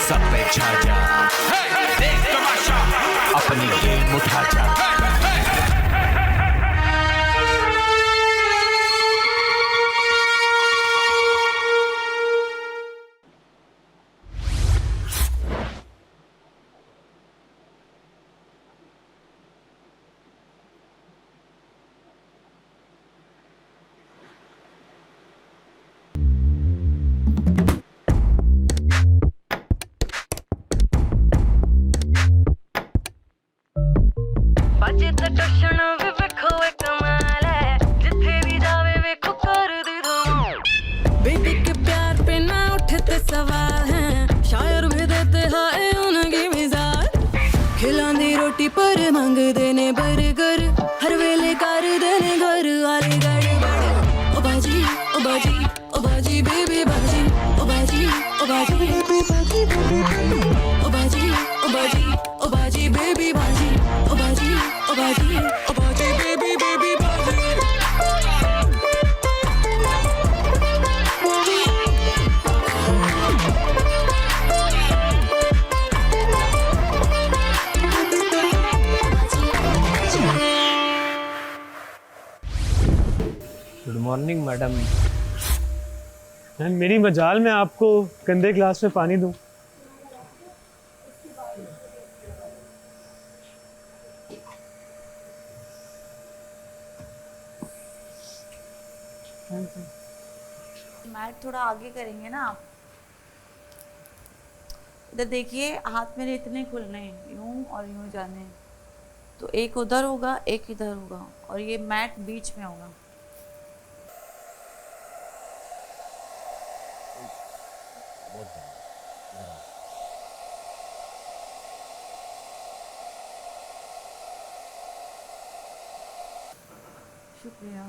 सब पे छा जा, देख तमाशा, अपनी गेम उठा जा। सवाल है शायर भी देते हैं उनकी मिजाज खिलानी रोटी पर मांग देने बर्गर हर वेले कर देने घर वाले गड़बड़ ओ बाजी ओ बाजी ओ बाजी बेबी बाजी ओ बाजी ओ बाजी बेबी बाजी ओ बाजी ओ बाजी ओ बाजी बेबी बाजी ओ बाजी ओ बाजी ओ बाजी बेबी बेबी बाजी। Good morning madam. मेरी मजाल में आपको गंदे ग्लास में पानी दूं? मैट थोड़ा आगे करेंगे ना आप। इधर देखिए, हाथ मेरे इतने खुलने हैं, यूं और यूं जाने, तो एक उधर होगा एक इधर होगा और ये मैट बीच में होगा। शुक्रिया।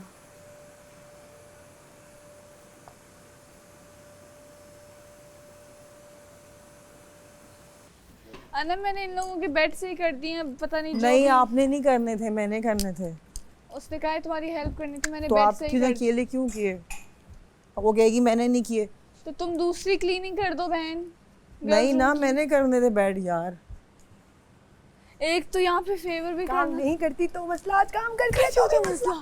अना मैंने इन लोगों के बेड से ही कर दिए हैं, पता नहीं। नहीं आपने नहीं करने थे, मैंने करने थे। उसने कहा है तुम्हारी हेल्प करनी थी, मैंने तो बेड आप से ही क्यों अकेले क्यों किए? वो कहेगी मैंने नहीं किए। तो तुम दूसरी क्लीनिंग कर दो बहन। नहीं ना, मैंने करने थे बेड यार। एक तो यहाँ पे फेवर भी काम नहीं करती तो मसला, आज काम करके क्या मसला?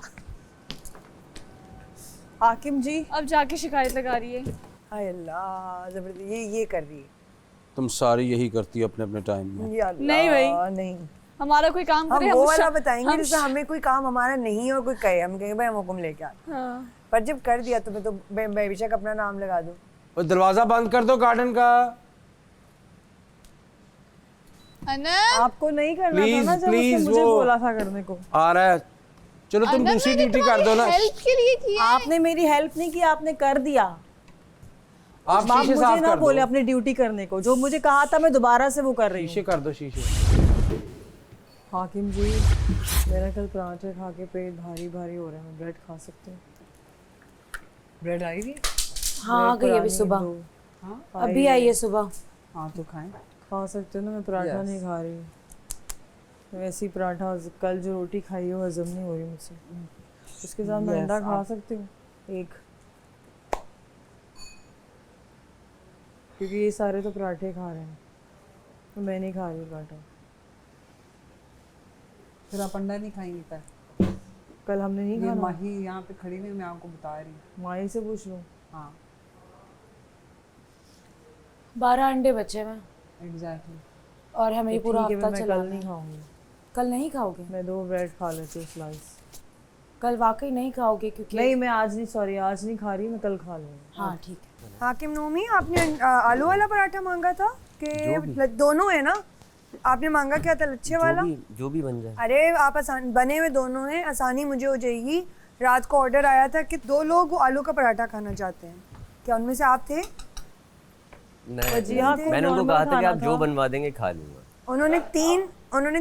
हाकिम जी अब जाके शिकायत लगा रही है। हाय अल्लाह, जबरदस्ती ये कर रही है। तुम सारी यही करती अपने अपने टाइम में। या अल्लाह, नहीं भाई, नहीं हमारा कोई काम करे, हम वो वाला बताएंगे जैसे हमें कोई काम हमारा नहीं है और कोई कहे, हम कहेंगे भाई हम हुक्म लेके आ। हाँ। पर जब कर दिया तो मैं तो बेशक अपना नाम लगा दूं। और दरवाजा बंद कर दो गार्डन का। अना आपको नहीं करना था ना, जब प्लीज उसने मुझे बोला था करने को। आ रहा है, चलो तुम अना, दूसरी मैंने ड्यूटी कर दो ना। हेल्प के लिए किया है। आपने मेरी हेल्प नहीं की, आपने कर दिया। आप आप शीशे मुझे साफ ना कर बोले दो। अपनी ड्यूटी करने को, जो मुझे कहा था मैं दोबारा से वो कर रही शीशे हूँ। कर दो शीशे। हाकिम जी मेरा कल पराठे खा के पेट भारी भारी हो रहा है, ब्रेड खा सकते हैं? ब्रेड आई थी? हाँ, आ गई अभी सुबह। हाँ अभी आई है सुबह। हाँ तो खाएं, खा सकते हो ना। मैं पराठा नहीं खा रही, वैसे ही पराठा कल जो रोटी खाई हो हजम नहीं हो रही मुझसे। उसके साथ मैं अंडा खा सकती हूँ एक, क्योंकि ये सारे तो पराठे खा रहे हैं, तो मैं नहीं खा रही पराठा। फिर आप अंडा नहीं खाएंगी? पर कल हमने नहीं ये खाना। माही यहाँ पे खड़ी हुई, मैं आपको बता रही हूँ। माही से पूछ लो। हाँ 12 अंडे बचे हैं एग्जैक्टली। और हमें ये पूरा ठीक है, हफ्ता मैं चलाना कल नहीं है। खाऊंगी। कल नहीं खाओगे? मैं 2 ब्रेड खा लेती हूँ स्लाइस। कल वाकई नहीं खाओगे? क्योंकि नहीं मैं आज नहीं, सॉरी आज नहीं खा रही, मैं कल खा लूँगी। हाँ ठीक है। हाकिम नोमी आपने आलू वाला पराठा मांगा था कि दोनों है ना? आपने मांगा क्या था, लच्छे वाला? जो भी बन जाए। अरे आप आसान बने हुए दोनों हैं, आसानी मुझे हो जाएगी। रात को ऑर्डर आया था कि 2 लोग आलू का पराठा खाना चाहते हैं, क्या उनमें से आप थे? नहीं, मैंने उनको कहा था कि आप जो बनवा देंगे खा लूंगा। उन्होंने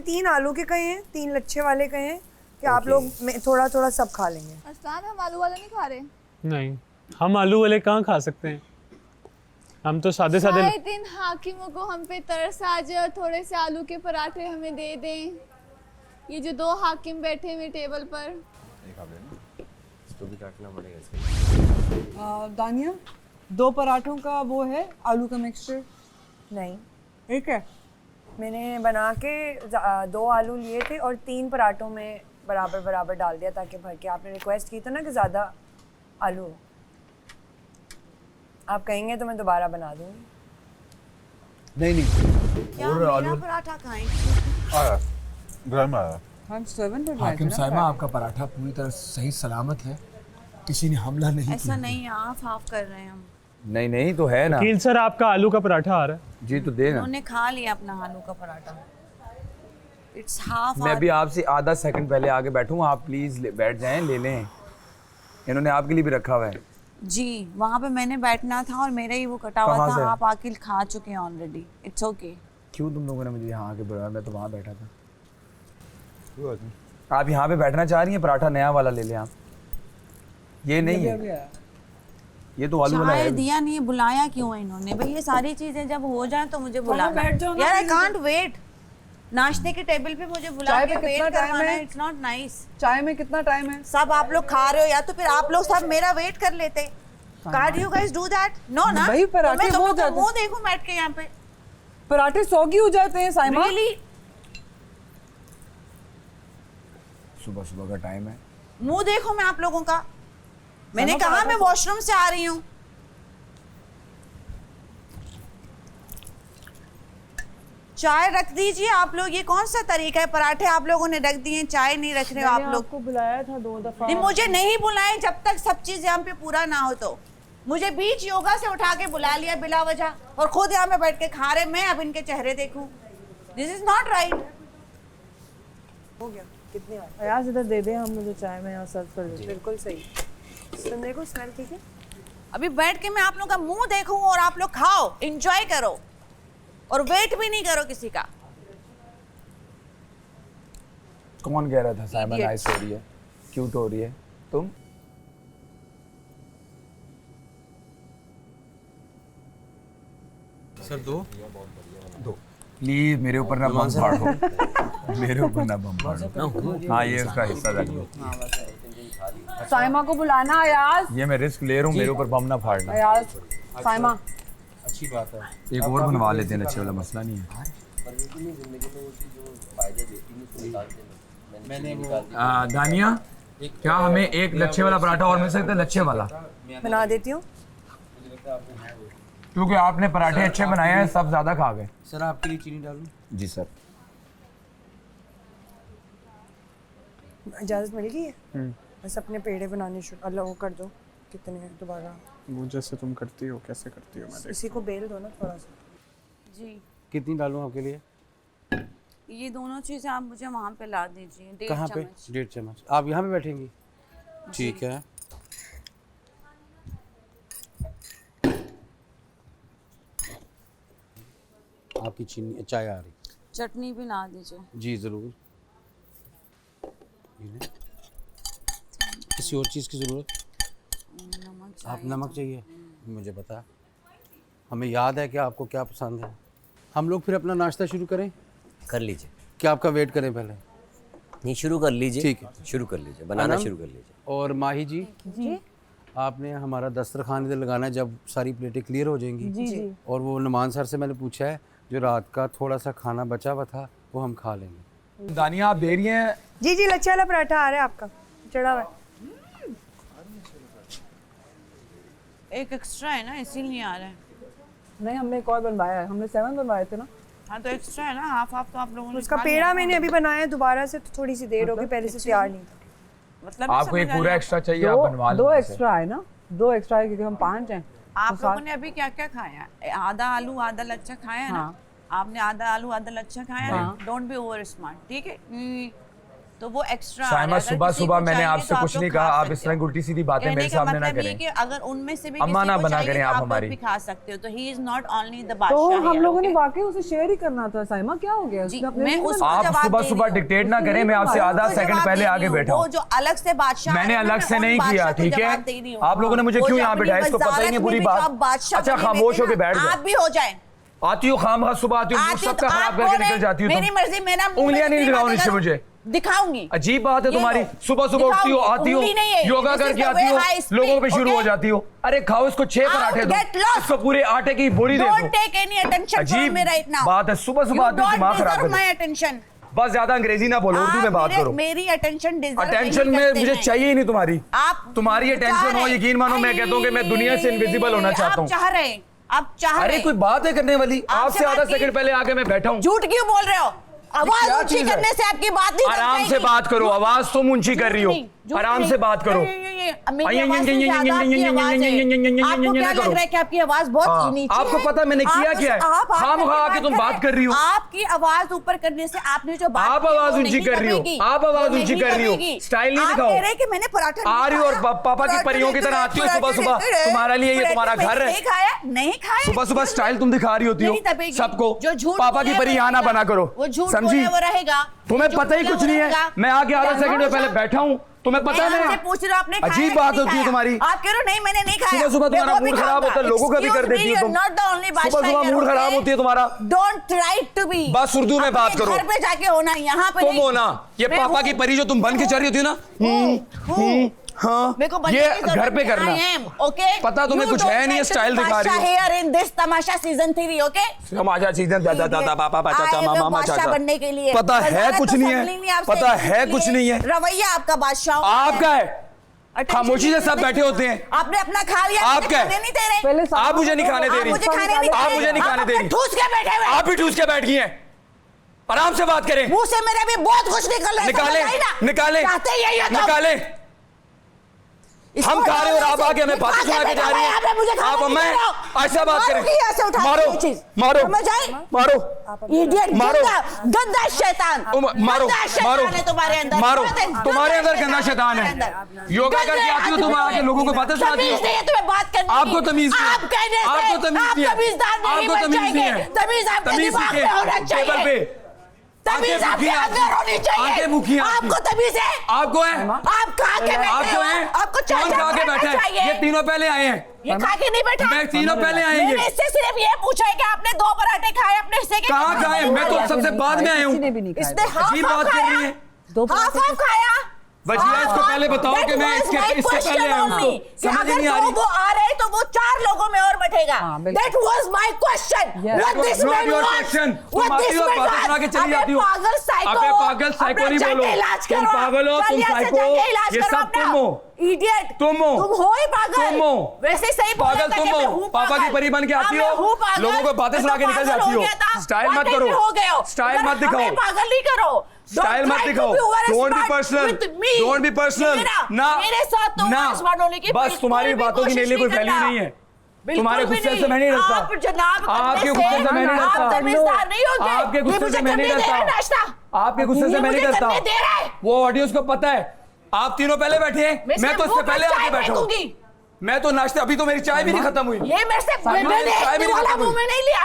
3 आलू के कहे हैं, 3 लच्छे वाले कहे हैं कि आप लोग थोड़ा थोड़ा सब खा लेंगे। अस्तान, हम आलू वाला नहीं खा रहे। नहीं, हम आलू वाले कहाँ खा सकते हैं, हम तो सादे सादे। शायद इन हाकिमों को हम पे तरस आ जाए, थोड़े से आलू के पराठे हमें दे दें। ये जो 2 हाकिम बैठे हुए टेबल पर। इसको भी काटना पड़ेगा इसके। दानिया 2 पराठों का वो है, आलू का मिक्सचर। नहीं, ठीक है। मैंने बना के 2 आलू लिए थे और 3 पराठों में बराबर बराबर डाल दिया ताकि भर के। आपने रिक्वेस्ट की था ना कि ज़्यादा आलू हो। आप कहेंगे तो मैं दोबारा बना दूँगी। नहीं क्या मेरा पराठा खाएंगे? आया घर में आया। हम 7 पे हाकिम साहिबा, आपका पराठा पूरी तरह सही सलामत है, किसी ने हमला नहीं ऐसा किया। नहीं, हाफ हाफ कर रहे हैं हम। नहीं तो है ना। वकील सर आपका आलू का पराठा आ रहा है। जी तो दे ना। उन्होंने खा लिया अपना आलू का पराठा। It's half. मैं भी आपसे आधा सेकंड पहले आगे बैठूं, आप प्लीज बैठ जाएं, ले लें। इन्होंने आपके लिए भी रखा हुआ है। जी, वहाँ पे मैंने बैठना था और मेरा ही वो कटा हुआ कहाँ था। से? आप आके खा चुके हैं ऑलरेडी। It's okay. क्यों तुम लोगों ने मुझे यहाँ आके बुलाया? मैं तो वहाँ बैठा था। आप यहाँ पे बैठना चाह रही हैं? पराठा नया वाला ले लें आप। ये नहीं है, ये तो आलू वाला चाय है। दिया नहीं, बुलाया क्यों है इन्होंने? भाई ये सारी चीजें जब हो जाए तो मुझे बुलाना। बैठ जाओ ना। यार आई कांट वेट। नाश्ते के टेबल पे मुझे बुला चाय के पे कितना वेट टाइम करवाना है? It's not nice. चाय में कितना टाइम है? सब आप लोग खा रहे हो या तो फिर आप लोग सब मेरा वेट कर लेते। Can't you guys do that? No ना। भाई, पराठे तो मैं तुम हो लोग का जाते। मुंह देखूं बैठ के यहाँ पे। पराठे सौगी हो जाते हैं साइमा। Really? सुबह सुबह का टाइम है। मुंह देखो मैं आप लोगों का। मैंने कहा मैं वॉशरूम से आ रही हूँ। चाय रख दीजिए आप लोग। ये कौन सा तरीका है? पराठे आप लोगों ने रख दिए, चाय नहीं रख रहे हो आप लोग। आपको बुलाया था 2 दफा। नहीं, मुझे नहीं बुलाए जब तक सब चीज यहाँ पे पूरा ना हो। तो मुझे बीच योगा से उठा के बुला लिया बिला वजह और खुद यहाँ पे बैठ के खा रहे। मैं अब इनके चेहरे देखूं? This is not right. हो गया कितनी बार? अयाज इधर दे दे, हम मुझे चाय में यहाँ सर्व कर देते। बिल्कुल सही। तुम देखो स्मेल ठीक है। अभी बैठ के मैं आप लोगों का मुंह देखूं और आप लोग खाओ, एंजॉय करो और वेट भी नहीं करो किसी का। कौन कह रहा था साइमन नाइस हो रही है, क्यूट हो रही है? तुम सर दो प्लीज मेरे ऊपर ना बम फाड़ो। मेरे ऊपर ना बम फाड़ो। हाँ ये उसका हिस्सा था। साइमा को बुलाना अयाज। ये मैं रिस्क ले रहा हूँ, मेरे ऊपर बम ना फाड़ना। अयाज, साइमा। अच्छी बात है। एक और बनवा लेते हैं, अच्छे वाला मसला नहीं है। दानिया, क्या हमें एक लच्छे वाला पराठा और मिल सकता है? लच्छे वाला बना देती हूँ। क्योंकि आपने पराठे अच्छे बनाए हैं, सब ज्यादा खा गए। सर आपके लिए चीनी डालूं? जी सर। इजाज़त मिल गई है? बस अपने पेड़े बनाने शुरू अल्लाह वो कर दो। कितने हैं दोबारा? वो जैसे तुम करती हो, कैसे करती हो? मैं इसी को बेल दो ना थोड़ा सा। जी, कितनी डालूं आपके लिए? ये दोनों चीजें आप मुझे वहाँ पे ला दीजिए। 1.5 कहाँ पे? चम्मच। 1.5 चम्मच। आप यहाँ पे बैठेंगी? ठीक है। आपकी चीनी चाय आ रही। चटनी भी ला दीजिए। जी ज़रूर। किसी और चीज़ की ज़रूरत? नमक आप नमक चाहिए? मुझे पता। हमें याद है कि आपको क्या पसंद है। हम लोग फिर अपना नाश्ता शुरू करें? कर लीजिए। क्या आपका वेट करें पहले? नहीं, शुरू कर लीजिए। ठीक है, शुरू कर लीजिए, बनाना अनम? शुरू कर लीजिए। और माही जी, जी आपने हमारा दस्तरखान इधर लगाना है जब सारी प्लेटें क्लियर हो जाएंगी। जी। और वो नुमान सर से मैंने पूछा है, जो रात का थोड़ा सा खाना बचा हुआ था वो हम खा लेंगे। दानिया आप दे रही हैं? जी जी, लच्छे वाला पराठा आ रहा है आपका, चढ़ा हुआ है। एक एक्स्ट्रा है ना, इसीलिए आ रहा है। नहीं, हमने एक और बनवाया है। हमने 7 बनवाए थे ना। हाँ तो एक्स्ट्रा है ना, हाफ हाफ तो आप लोगों ने उसका खा पेड़ा लिया। मैंने अभी बनाया है दोबारा से, तो थोड़ी सी देर होगी, पहले से तैयार नहीं था। मतलब आपको एक पूरा एक्स्ट्रा चाहिए? आप बनवा दो लें। एक्स्ट्रा है ना, 2 एक्स्ट्रा है क्योंकि हम 5 हैं। आप लोगों ने अभी क्या क्या खाया? आधा आलू आधा लच्छा खाया है ना? आपने आधा आलू आधा लच्छा खाया ना? डोंट बी ओवर स्मार्ट, ठीक है? तो वो एक्स्ट्रा। साइमा, सुबह सुबह मैंने आपसे कुछ नहीं कहा। आप इस तरह उल्टी सीधी बातें मेरे सामने ना करें। कि अगर उनमें से भी अम्मा किसी ना को बना चाहिए करें तो आप आप हमारी। लोग भी खा सकते हो। तो he is not only the तो बादशाह। हम लोगों ने वाकई उसे शेयर ही करना था। साइमा क्या हो गया? जी, उसने अपने मैं लिए उसको बनाया। आप जवाब सुबह दे सुबह रही हूँ। डिक्टेट ना करें। मैं आपसे आधा सेकंड पहले आगे बैठा वो हूँ। जो अलग से बादशाह मैंने है ना, अलग से मैं नहीं उस किया, बादशाह को ठीक है? जवाब दे रही हूँ। आप लोगों ने मुझे वो क्यों जो यहाँ अपनी बिठाया, इसको पता ही नहीं वजारत पूरी में भी जो बात। आप बादशाह अच्छा बने खामोश हुए होके थे बैठ ना, जाओ। आप भी हो जाए। आती हो खाम खा, सुबह आती हो, आती सबका तो खराब आप करके कौन निकल है? जाती हो। मेरी मर्जी, मेरा मुंह उंगलियां नहीं मेरी लगाओ बातें नीचे करो। मुझे। दिखाऊंगी। अजीब बात है ये तुम्हारी, लो, सुबह सुबह उठती हो, दिखाऊंगी, आती हो, उंगली नहीं है, योगा this is करके the आती way हो, I speak, लोगों पे शुरू हो okay? जाती हो। अरे खाओ इसको 6 पराठे दो, get lost. इसको पूरे आटे की बोरी दे Don't दो। take any attention from अजीब me right now. बात है, सुबह सुबह You आती हो, don't दिमाग खराब deserve कर my दो। attention. बस ज्यादा अंग्रेजी ना बोलो, उर्दू में बात आप करो। मेरी अटेंशन डिजर्व अटेंशन में मुझे चाहिए ही नहीं तुम्हारी। आप तुम्हारी अटेंशन हो, यकीन मानो मैं कहता हूँ कि मैं दुनिया से इनविजिबल होना चाहता हूँ। आप चाह रहे हैं, आप चाह रहे अरे कोई बात है करने वाली? आपसे आधा सेकंड पहले आके मैं बैठा हूँ। झूठ क्यों बोल रहे हो? आवाज क्या ऊंची चीज़ है? करने से आपकी बात नहीं आराम से बात करो, आवाज तुम ऊंची कर रही हो, आराम से बात करो। आपको क्या लग रहा है कि आपकी आवाज बहुत नीचे है? आपको पता मैंने किया क्या है? खामखा आके तुम बात कर रही हो। आपकी आवाज ऊपर करने से आपने जो बात आप आवाज ऊंची कर रही हो, आप आवाज ऊंची कर रही हो, स्टाइल नहीं दिखाओ। कह रहे कि मैंने पराठा आ रही हो और पापा की परियों की तरह आती हो सुबह सुबह, तुम्हारा लिए ये तुम्हारा घर है। नहीं खाया सुबह सुबह स्टाइल तुम दिखा रही होती हो सबको। जो झूठ पापा की परी यहाँ ना बना करो, वो झूठ समझी? वो रहेगा। तुम्हें पता ही कुछ नहीं है। मैं आके आधा सेकंड में पहले बैठा हूँ, तुम्हें पता है? मैं पूछ रहा हूं आपने खाया अजीब कि बात नहीं होती है खाया? तुम्हारी। आप कह रहे हो नहीं मैंने नहीं खाया। सुबह सुबह तुम्हारा मूड खराब होता है, लोगों का भी कर देती हो तुम। सुबह सुबह मूड खराब होती है तुम्हारा। Don't try to be. बस उर्दू में बात करो। घर पे जाके होना, यहाँ पे तुम हो ना, ये पापा की परी जो तुम बन के चल रही होती हो ना। हाँ, ये घर पे करना। ओके, पता तुम्हें कुछ है नहीं, स्टाइल दिखा रही हो। Here in this Tamasha season 3, okay? Tamasha season दादा दादा पापा चाचा मामा चाचा बनने के लिए पता है कुछ नहीं है, पता है कुछ नहीं है। रवैया आपका बादशाह आपका है, खामोशी से सब बैठे होते हैं। आपने अपना खा लिया, आप क्या नहीं दे रहे। आप मुझे नहीं खाने दे रही, आप मुझे नहीं खाने दे रही। ठूस के बैठे हुए, आप भी ठूस के बैठ गई हैं। आराम से बात करें। मुंह से मेरे भी बहुत कुछ निकल रहा है। निकाले निकाले निकाले। हम खा रहे हो और आप आके हमें बातें सुना के जा रही हैं। आप मैं ऐसा बात करें, मारो मारो मारो इडियट, मारो गंदा शैतान, मारो मारो तुम्हारे अंदर, मारो, तुम्हारे अंदर गंदा शैतान है। योगा करके आती हो तुम, आके लोगों को बातें सुनाती हो। तुम्हें बात करने की। आपको तमीज नहीं है, आप कहने से आपको तमीज नहीं है, आपको तमीज नहीं है। तमीज आपके दिमाग में होना चाहिए। टेबल पे तमीज आपके अंदर होनी चाहिए। आंखें भूखी हैं आपको तमीज है? आपको है? आप खा के बैठे आपको हो? है? आपको कौन खा के बैठा है? ये तीनों पहले आए हैं। ये खा के नहीं बैठा। मैं तीनों पहले आए हैं। मैंने इससे सिर्फ ये पूछा है कि आपने 2 पराठे खाए अपने हिस्से के। कहाँ खाए? मैं तो सबसे बाद में आया हूँ। इसने अजीब बात कर रही है। हाफ खाया। वजिया इसको पहले बताओ कि मैं इससे पहले आया हूँ। समझ नहीं आ रही। वो आ रहे तो वो 4 लोगों में और बैठेगा। That was my question. What this man wants? What this man wants? चली पागल साइको। अबे पागल साइको नहीं बोलो, तुम पागल हो, तुम साइको हो, ये सब तुम हो। इडियट, तुम हो ही पागल। तुम हो वैसे सही पागल, तुम हो। पापा की परी बन के आती हो, लोगों को बातें सुना के निकल जाती हो। स्टाइल मत करो, स्टाइल मत दिखाओ, पागल नहीं करो, स्टाइल मत दिखाओ। Don't be personal, don't be personal. ना मेरे साथ तो ना, बस तुम्हारी बातों की मेरे लिए कोई वैल्यू नहीं है। तुम्हारे गुस्से से मैं नहीं डरता, आपके गुस्से से मैं नहीं डरता, आपके गुस्से से मैं नहीं डरता, आपके गुस्से से मैं नहीं डरता। वो ऑडियंस को पता है। आप तीनों पहले बैठे हैं, मैं तो इससे पहले आके बैठा हूँ। मैं तो नाश्ते, अभी तो मेरी चाय भी नहीं खत्म हुई। ये मेरे से चाय भी नहीं लिया।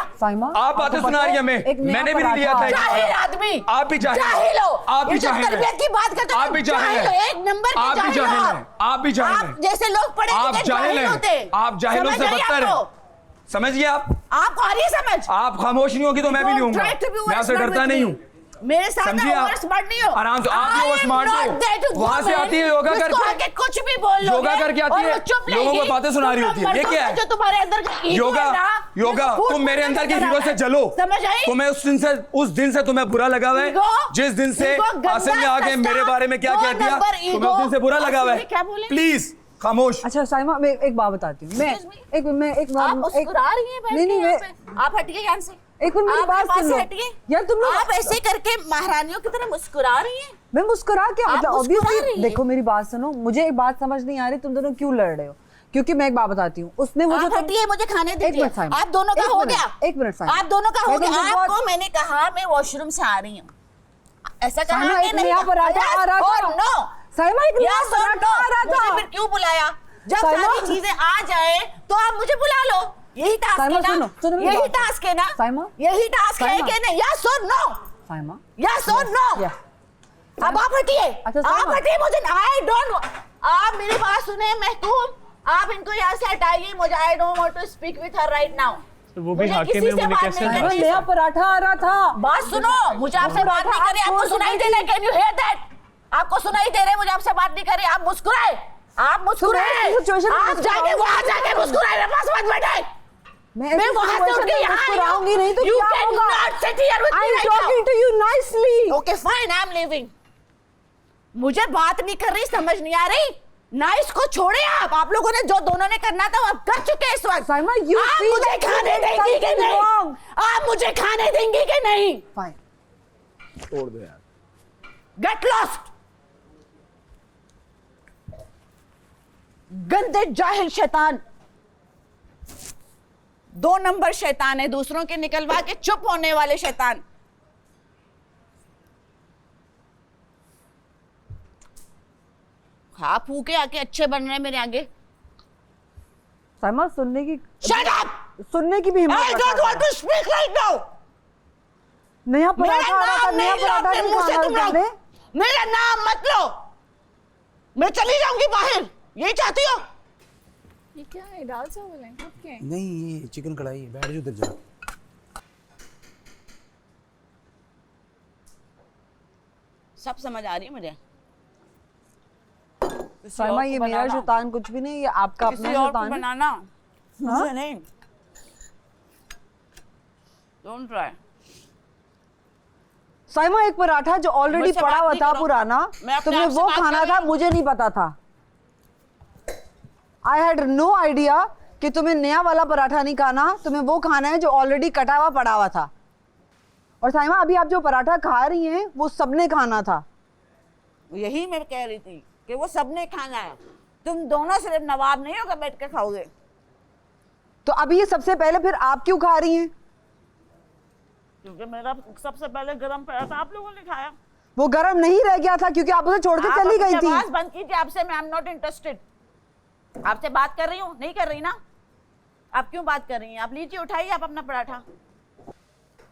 आप बातें सुना रही है, मैंने भी नहीं लिया था। जाहिल आदमी, आप भी जाहिल हो, आप भी जाहिल हैं, तरबियत की बात करते आप भी जाहिल हैं, एक नंबर आप भी जाहिल हैं, आप भी जाहिल हैं, जैसे लोग पढ़े आप लिखे जाहिल जाहिल होते। हैं, आप जाहिलों से बदतर हैं। समझिए आपको आ रही है समझ? आप खामोश नहीं होगी तो मैं भी नहीं हूँगा। मैं आपसे डरता नहीं हूँ। मेरे साथ समझिए ओवर स्मार्ट नहीं हो। आराम से, आप ओवर स्मार्ट हो। वहां से आती है योगा करके, कुछ भी बोल लो, योगा करके आती है, लोगों को बातें सुना रही होती है। ये क्या है? जो तुम्हारे अंदर योगा, योगा तुम मेरे अंदर के हीरो से जलो। समझ आई? तुम्हें उस दिन से तुम्हें बुरा लगा हुआ है, जिस दिन से आसिम ने आके मेरे बारे में क्या कह दिया, तुम्हें उस दिन से बुरा लगा हुआ है। प्लीज खामोश। अच्छा साइमा, मैं एक बात बताती हूँ। मैं एक आप मुस्कुरा रही हैं, नहीं, आप हटिए यहाँ से। एक मिनट मेरी बात सुन लो यार, तुम लोग आप ऐसे करके महारानियों की तरह मुस्कुरा रही हैं। मैं मुस्कुरा क्या, मतलब ऑब्वियसली देखो मेरी बात सुनो, मुझे एक बात समझ नहीं आ रही, तुम दोनों क्यों लड़ रहे हो? क्योंकि मैं एक बात बताती हूँ, उसने वो आप हटिए, मुझे खाने दीजिए। आप दोनों का हो गया, एक मिनट, आप दोनों का हो गया। आपको मैंने कहा मैं वॉशरूम से आ रही हूँ, ऐसा कहा नहीं? नया पराठा आ रहा था साइमा, एक नया पराठा आ रहा था, फिर क्यों बुलाया? जब सारी चीजें आ जाए तो आप मुझे बुला लो। यही टास्क है ना? यही टास्क है ना? यही टास्क है कि नहीं? यस और नो? साइमा, यस और नो? अब आप हटिए, आप हटिए, मुझे आई डोंट। आप मेरी बात सुने महकूम, आप इनको यहाँ से हटाइए। मुझे I don't want to speak with her right now. तो वो भी मुझे हाकिम किसी है, से उन्हें बात कैसे नहीं नहीं? करनी। नया पराठा आ रहा था। बात सुनो, मुझे आपसे बात नहीं करी, आपको सुनाई दे रहा? Can you here that? आपको सुनाई दे रहे? मुझे आपसे बात नहीं करी, आप मुस्कुराए, आप मुस्कुराए, आप जाके वहां जाके मुस्कुराए, मेरे पास मत बैठे। मैं वहां से उठ के यहाँ आई हूँ। नहीं तो You क्या होगा? cannot sit here with me I'm right talking now. to you nicely. Okay, fine, I'm leaving. मुझे बात नहीं कर रही, समझ नहीं आ रही। नाइस को छोड़े आप लोगों ने जो दोनों ने करना था वो आप कर चुके हैं इस वक्त। साइमा, you आप feel मुझे like खाने you did देंगी कि something नहीं? wrong. आप मुझे खाने देंगी कि नहीं? Fine. छोड़ दो यार। Get lost. गंदे जाहिल शैतान, 2 नंबर शैतान है, दूसरों के निकलवा के चुप होने वाले शैतान। खा फू के आके अच्छे बन रहे हैं मेरे आगे। साइमा, सुनने की Shut up! सुनने की भी हिम्मत I don't रखा want to speak right now. नया मेरा पराठा आ रहा था, नाम नया नहीं लो पराठा अपने नहीं मुंह से खाना तुम लोग। तुमने। मेरा नाम मत लो, मैं चली जाऊंगी बाहर, यही चाहती हो? ये क्या है, दाल चावल है आपके? नहीं, ये चिकन कढ़ाई है, बैठ जाओ उधर जा। सब समझ आ रही है मुझे। साइमा, ये मेरा शैतान कुछ भी नहीं, ये आपका अपना किसी और को शैतान है। बनाना, मुझे नहीं। Don't try. साइमा, एक पराठा जो ऑलरेडी मुझसे पड़ा बात हुआ नहीं था करो। पुराना, मैं अपने तुमने आप से वो बात कर खाना रही था, हूँ। मुझे नहीं पता था। आई हैड नो आइडिया कि तुम्हें नया वाला पराठा नहीं खाना, तुम्हें वो खाना है जो ऑलरेडी कटा हुआ पड़ा हुआ था। और साइमा, अभी आप जो पराठा खा रही हैं वो सबने खाना था। यही मैं कह रही थी कि वो सबने खाना है, तुम दोनों सिर्फ नवाब नहीं होगा बैठ के खाओगे। तो अभी ये सबसे पहले फिर आप क्यों खा रही हैं? क्योंकि मेरा सबसे पहले गरम पड़ा था, आप लोगों ने खाया। वो गर्म नहीं रह गया था क्योंकि आप उसे छोड़ के चली गई थी। आवाज बंद कीजिए, आपसे मैं आई एम नॉट इंटरेस्टेड। आपसे बात कर रही हूँ, नहीं कर रही ना? आप क्यों बात कर रही हैं? आप लीजिए, उठाइए आप अपना पराठा।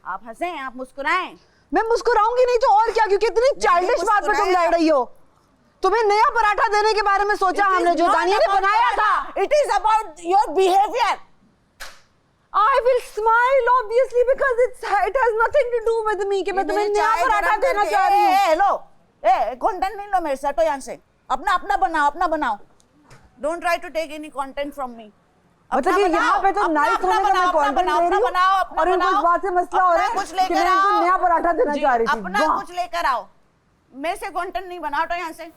आप हंसे, आप मुस्कुराएं। मैं मुस्कुराऊंगी नहीं तो और क्या, क्योंकि इतनी चाइल्डिश बात पे तुम लड़ रही हो। तुम्हें नया पराठा देने के बारे में सोचा हमने, जो दानिया ने बनाया था। It is about your behaviour. I will smile obviously because it has nothing to do with me कि मैं तुम्हें नया पराठा देना चाह रही हूँ। हेलो, कंटेंट नहीं लो मेरे से, हटो यहाँ से। अपना अपना बनाओ, अपना बनाओ। Don't try to take any content from me. मतलब कि यहाँ पे तो नाइस होने का मैं कंटेंट दे रही हूँ और इनको इस बात से मसला हो रहा है कुछ कि लेकर मैं इनको आओ। नया पराठा देना चाह रही थी। अपना कुछ लेकर आओ, मेरे से कंटेंट नहीं बनाओ, हटो यहाँ से।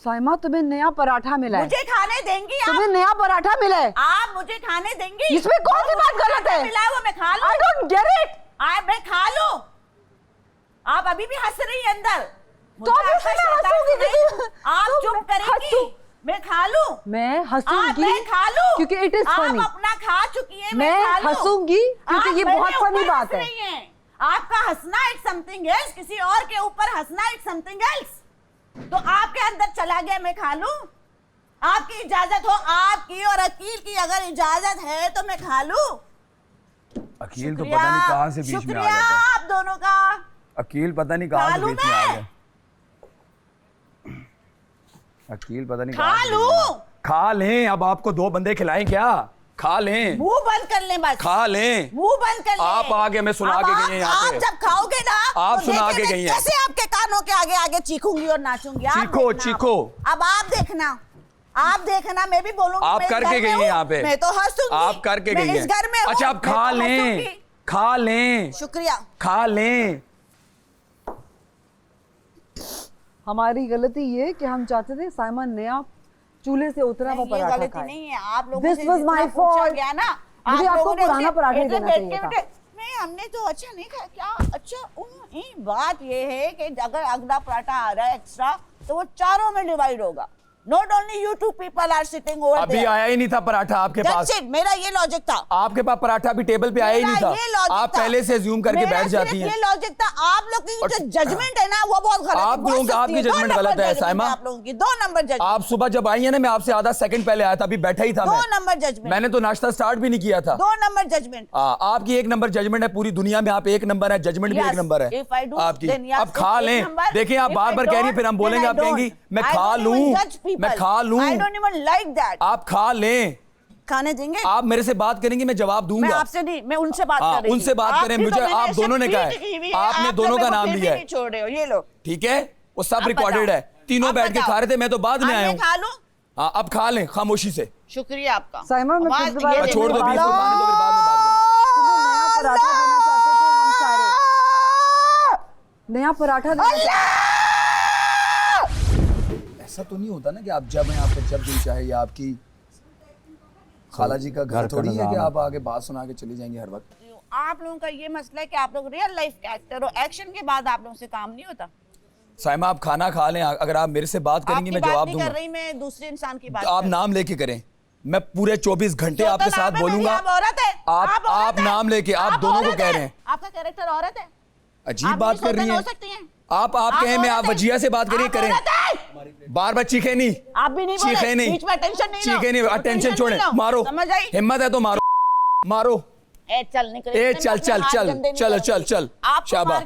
साइमा, तुम्हें नया पराठा मिला है। मुझे खाने देंगी आप? तुम्हें नया पराठा मिला है। आप मुझे खाने देंगी? इसमें कौन सी बात गलत है? मिला है वो मैं खा लूं? I don't get it. मैं खा लूं? आप अभी भी हंस रही हैं अंदर। तो obviously मैं हंसूंगी क्योंकि आप चुप करेंगी, मैं खा लूं? मैं हंसूंगी मैं खा लूं क्योंकि it is funny. आप अपना खा चुकी हैं, मैं खा लूं? हंसूंगी क्योंकि आप ये मेरे बहुत फनी ऊपर बात हंस है। रही हैं। आपका हंसना इट्स समथिंग एल्स, किसी और के ऊपर हंसना इट्स समथिंग एल्स। तो आपके अंदर चला गया, मैं खा लूं? आपकी इजाजत हो, आपकी और अकील की अगर इजाजत है तो मैं खा लूं? अकील तो पता नहीं कहाँ से बीच में आ शुक्रिया गया। आप दोनों का। अकील पता नहीं कहाँ से खा लूं बीच में आ मैं? गया। अकील पता नहीं खा कहाँ से बीच में लूं? आ गया। खा लें, अब आपको 2 बंदे खिलाएं क्या? खा लें, मुंह बंद कर लें बस। खा लें। मुंह बंद कर लें। आप आगे मैं सुना के गई हैं यहाँ पे। आप जब खाओगे ना, आप तो सुना देखिए के मैं गई हैं। कैसे आपके कानों के आगे आगे चीखूंगी और नाचूंगी। आप चीखो, देखना चीखो। अब आप देखना, आप देखना, मैं भी बोलूंगी। आप मैं इस करके घर में गई हैं हूँ, यहाँ पे। मैं तो हंसूंगी। आप करके मैं गई हैं। इस घर में हूँ, अच्छा, आप मैं खा तो लें, हंसूंगी। खा लें, शुक्रिया। खा लें। हमारी गलती ये कि हम चाहते थे साइमा नया चूल्हे से उतरा हुआ ये पराठा गलती खाए। नहीं है, आप लोगों This से was जितना my पूछा fault. गया ना, मुझे आप आपको लोगों ने पुराना ऐसे- पराठा ऐसे देना बैठ चाहिए के था। नहीं, हमने तो अच्छा नहीं खाया। क्या अच्छा? बात ये है कि अगर अगला पराठा आ रहा है एक्स्ट्रा तो वो चारों में डिवाइड होगा। Not only you two people are sitting over अभी there. आया ही नहीं था पराठा आपके That's पास। it, मेरा ये लॉजिक था। आपके पास पराठा भी टेबल पे आया ही नहीं मेरा ये था। logic आप था। पहले से ज़ूम करके मेरा बैठ जाती सिर्फ हैं। ये लॉजिक था। आप लोग की जो जजमेंट है ना वो बहुत गलत है। आप बहुत लोगों की- सस्ती आपकी है। 2 जजमेंट नंबर गलत है, जजमेंट साइमा। आप लोगों की 2 नंबर जजमेंट। आप सुबह जब आई है ना, मैं आपसे आधा सेकंड पहले आया था, अभी बैठा ही था 2 मैं। Number judgment. मैंने तो नाश्ता स्टार्ट भी नहीं किया था। 2 नंबर जजमेंट। आपकी 1 नंबर जजमेंट है पूरी दुनिया में। आप 1 नंबर है, जजमेंट भी 1 नंबर है If I do, आपकी। then yes, अब खा एक लें। नंबर। देखिए आप If बार I बार कह रही हैं, don't, फिर हम then बोलेंगे, I आप कहेंगी don't. मैं I खा don't लूं, even judge people. मैं खा लूं। I don't even like that. आप खा लें। खाने देंगे? आप मेरे से बात करेंगी, मैं जवाब दूंगा। मैं आपसे नहीं, मैं उनसे बात कर रही हूँ। उनसे बात करें, मुझे आप दोनों ने कहा है, आपने दोनों का नाम लिया है। छोड़ रहे हो, ये लो। ठीक है, वो सब रिकॉर्डेड है, तीनों बैठ के खा रहे थे, मैं तो बाद में आया हूँ। खा लो। हाँ, अब खा लें खामोशी से। शुक्रिया आपका। साइमा, मैं आवाज फिर दोबारा ये छोड़ दो, देखो। 20 को खाने दो, फिर बाद में बात करें। तुम्हें नया पराठा देना चाहते थे हम सारे, नया पराठा देना। ऐसा तो नहीं होता ना कि आप जब यहाँ पे जब दिल चाहे, या आपकी खाला जी का घर थोड़ी है कि आप आगे बात सुना के चली जाएंगे हर वक्त। आप लोगों का ये मसला है कि आप लोग रियल लाइफ के एक्टर हो, एक्शन के बाद आप लोगों से काम नहीं होता। साइमा, आप खाना खा लें, अगर आप मेरे से बात करेंगी मैं जवाब दूंगा। कर रही, मैं दूसरे इंसान की बात तो आप नाम लेके करें, मैं पूरे 24 घंटे आपके साथ बोलूंगा। आप नाम लेके, आप दोनों को कह रहे हैं। आपका कैरेक्टर औरत है। अजीब बात कर रही हैं आप कहें, मैं आप वजिया से बात करिए, करें बार बार चीखे नहीं, आप भी नहीं चीखे नहीं, बीच में अटेंशन नहीं, चीखे नहीं, अटेंशन छोड़े, मारो, समझ आई? हिम्मत है तो मारो, मारो। ए चल निकल, ए चल चल चल चलो चल चल, शाबाश,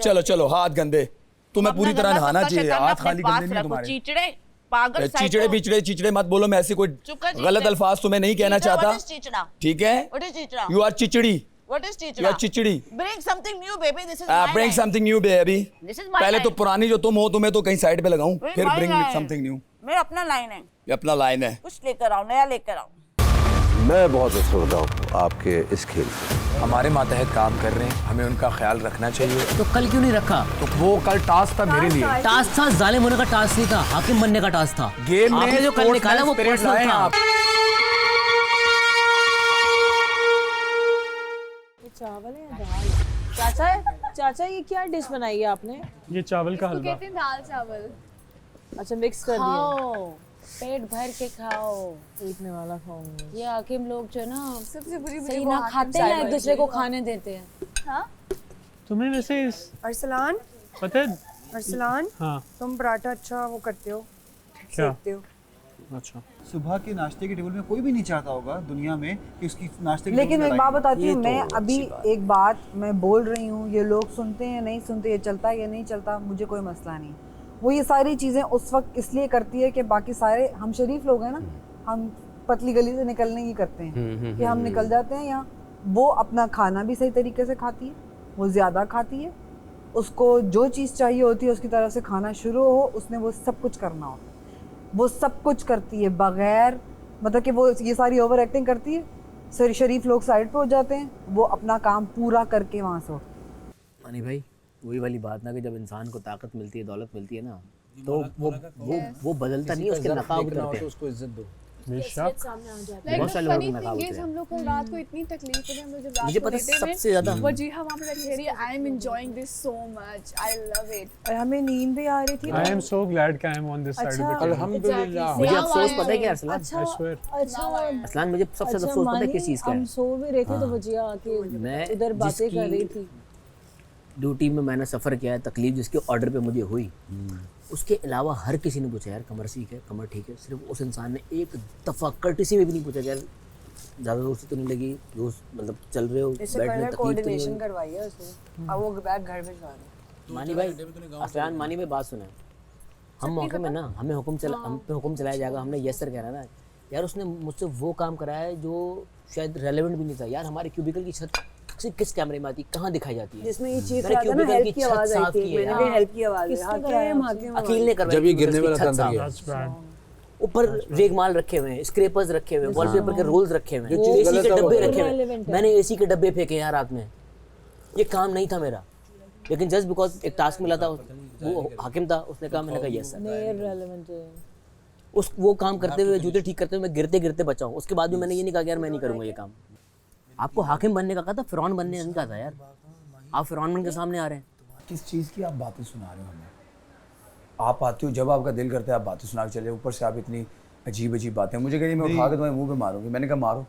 चलो चलो, हाथ गंदे, तुम्हें पूरी तरह नहाना चाहिए, हाथ खाली गंदे नहीं तुम्हारे। चीचड़े पागल, चीचड़े बिचड़े चीचड़े मत बोलो, मैं ऐसे कोई गलत अल्फाज तुम्हें नहीं कहना चाहता, ठीक है? यू आर चिचड़ी। What is chichda? You are चिचड़ी। Bring something new, baby. This is my Bring line. something new, baby. This is my पहले तो line. पुरानी जो तुम हो, तुम्हें तो कहीं साइड पे लगाऊं, This is फिर my bring line. something new। मेरा अपना लाइन है, ये अपना लाइन है। कुछ लेकर आओ, नया लेकर आओ। मैं बहुत असरदा हूँ आपके इस खेल से। हमारे मातहत काम कर रहे हैं, हमें उनका ख्याल रखना चाहिए। तो कल क्यों नहीं रखा? तो वो कल टास्क था मेरे लिए। टास्क था, जालिम होने का टास्क नहीं था, हाकिम बनने का टास्क था। गेम में आपने जो कल निकाला वो पर्सनल था। चावल है या दाल? चाचा ये क्या डिश बनाई है आपने? ये चावल का हलवा। कहते हैं दाल चावल। अच्छा, मिक्स कर दिया। पेट भर के खाओ, पीटने वाला खाऊंगी। ये हाकिम लोग जो ना सबसे बुरी सही ना खाते हैं, एक दूसरे को खाने देते हैं। हाँ? तुम्हें वैसे अरसलान, पता है? अरसलान, हाँ, तुम पराठा अच्छा वो करते हो, क्या? सेकते हो। अच्छा, सुबह के नाश्ते के टेबल में कोई भी नहीं चाहता होगा दुनिया में कि उसकी नाश्ते के लेकिन टेबल एक में बात बताती हूँ, तो मैं अभी एक बात मैं बोल रही हूँ, ये लोग सुनते हैं नहीं सुनते, ये चलता है या नहीं चलता, मुझे कोई मसला नहीं। वो ये सारी चीज़ें उस वक्त इसलिए करती है कि बाकी सारे हम शरीफ लोग हैं ना, हम पतली गली से निकलने की करते हैं कि हम निकल जाते हैं यहाँ। वो अपना खाना भी सही तरीके से खाती है, वो ज़्यादा खाती है, उसको जो चीज़ चाहिए होती है उसकी तरफ से खाना शुरू हो, उसने वो सब कुछ करना हो, वो सब कुछ करती है बगैर मतलब कि वो ये सारी ओवर एक्टिंग करती है। सर शरीफ लोग साइड पे हो जाते हैं, वो अपना काम पूरा करके वहाँ से उठते। मानी भाई, वही वाली बात ना कि जब इंसान को ताकत मिलती है, दौलत मिलती है ना, तो वो बदलता नहीं, उसके नकाब उतरते हैं। उसको इज्जत दो। बहुत सारे लोगों को नकाब उतरे हैं। हम लोग को रात को इतनी तकलीफ है, हम लोग जब रात मुझे को पता लेटे सबसे ज्यादा वजीहा वहाँ पे बैठी रही, I am enjoying this so much, I love it. और हमें नींद भी आ रही थी। I am so glad कि I am on this side of the table. अल्हम्दुलिल्लाह। मुझे अफसोस पता है क्या अरसलान? अच्छा अरसलान, मुझे सबसे अफसोस पता है किस चीज़ का है? हम सो भी रहे थे तो वजिया आके मैं इधर बातें कर रही थी। ड्यूटी में मैंने सफ़र किया है, तकलीफ जिसके ऑर्डर पे मुझे हुई, उसके अलावा हर किसी ने पूछा यार कमर ठीक है, कमर ठीक है। सिर्फ उस इंसान ने एक दफ़ा कर्टिसी में भी नहीं पूछा यार ज़्यादा दोस्त तो नहीं लगी, दोस्त मतलब चल रहे हो, बैठ में तकलीफ तो नहीं करवाई है उसने, अब वो बैग घर भिजवा रहे। मानी भाई, अफरान मानी भाई बात सुना, हम मौके में ना हम पे हुक्म चलाया जाएगा, हमने यस सर कहना ना यार। उसने मुझसे वो काम कराया है जो शायद रेलेवेंट भी नहीं था यार। हमारे क्यूबिकल की छत किस कैमरे में आती, कहाँ दिखाई जाती है, जिसमें ये चीज आता है ना, हेल्प की आवाज आई थी, मैंने भी हेल्प की आवाज है, अकील ने करवाई, जब ये गिरने वाला था अंदर, ऊपर रेगमाल रखे हुए हैं, स्क्रैपर्स रखे हुए हैं, वॉलपेपर के रोल्स रखे हुए हैं, एसी के डब्बे रखे हुए हैं। मैंने एसी के डब्बे फेंके यार रात में, ये काम नहीं था मेरा, लेकिन जस्ट बिकॉज एक टास्क मिला था, वो हाकिम था, उसने कहा, मैंने कहा यस सर। उस वो काम करते हुए, जूते ठीक करते हुए मैं गिरते गिरते बचा हूँ। उसके बाद भी मैंने ये नहीं कहा यार मैं नहीं करूँगा ये काम। आपको हाकिम बनने का कहा था, फिरौन बनने नहीं कहा था यार। आप फिरौन बन के सामने आ रहे हैं। किस चीज़ की आप बातें सुना रहे हो हमें? आप आते हो जब आपका दिल करता है आप बातें सुना के चले, ऊपर से आप इतनी अजीब अजीब बातें। मुझे कहिए मैं उठा के तुम्हारे मुंह पे मारूंगी, मैंने कहा मारो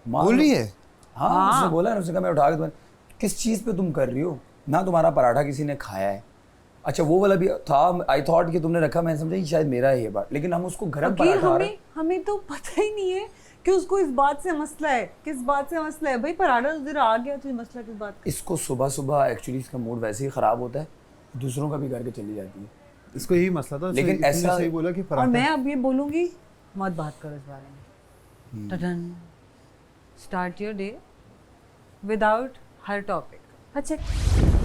बोल रही है। हाँ, उसने बोला ना, उसने कहा मैं उठा के तुम्हारे। किस चीज़ पे तुम कर रही हो ना? तुम्हारा पराठा किसी ने खाया है, अच्छा वो वाला भी था, आई थॉट कि तुमने रखा, मैंने समझा शायद मेरा है ये बात, लेकिन हम उसको गरम पराठा। हमें तो पता ही नहीं है कि उसको इस बात से मसला है, किस बात से मसला है। भाई पराठा उधर आ गया तो मसला किस बात? इसको सुबह सुबह एक्चुअली इसका मूड वैसे ही खराब होता है, दूसरों का भी करके चली जाती है। इसको यही मसला था, लेकिन ऐसा सही बोला कि और मैं अब ये बोलूंगी मत बात करो इस बारे में। टडन, start your day without her topic. अच्छा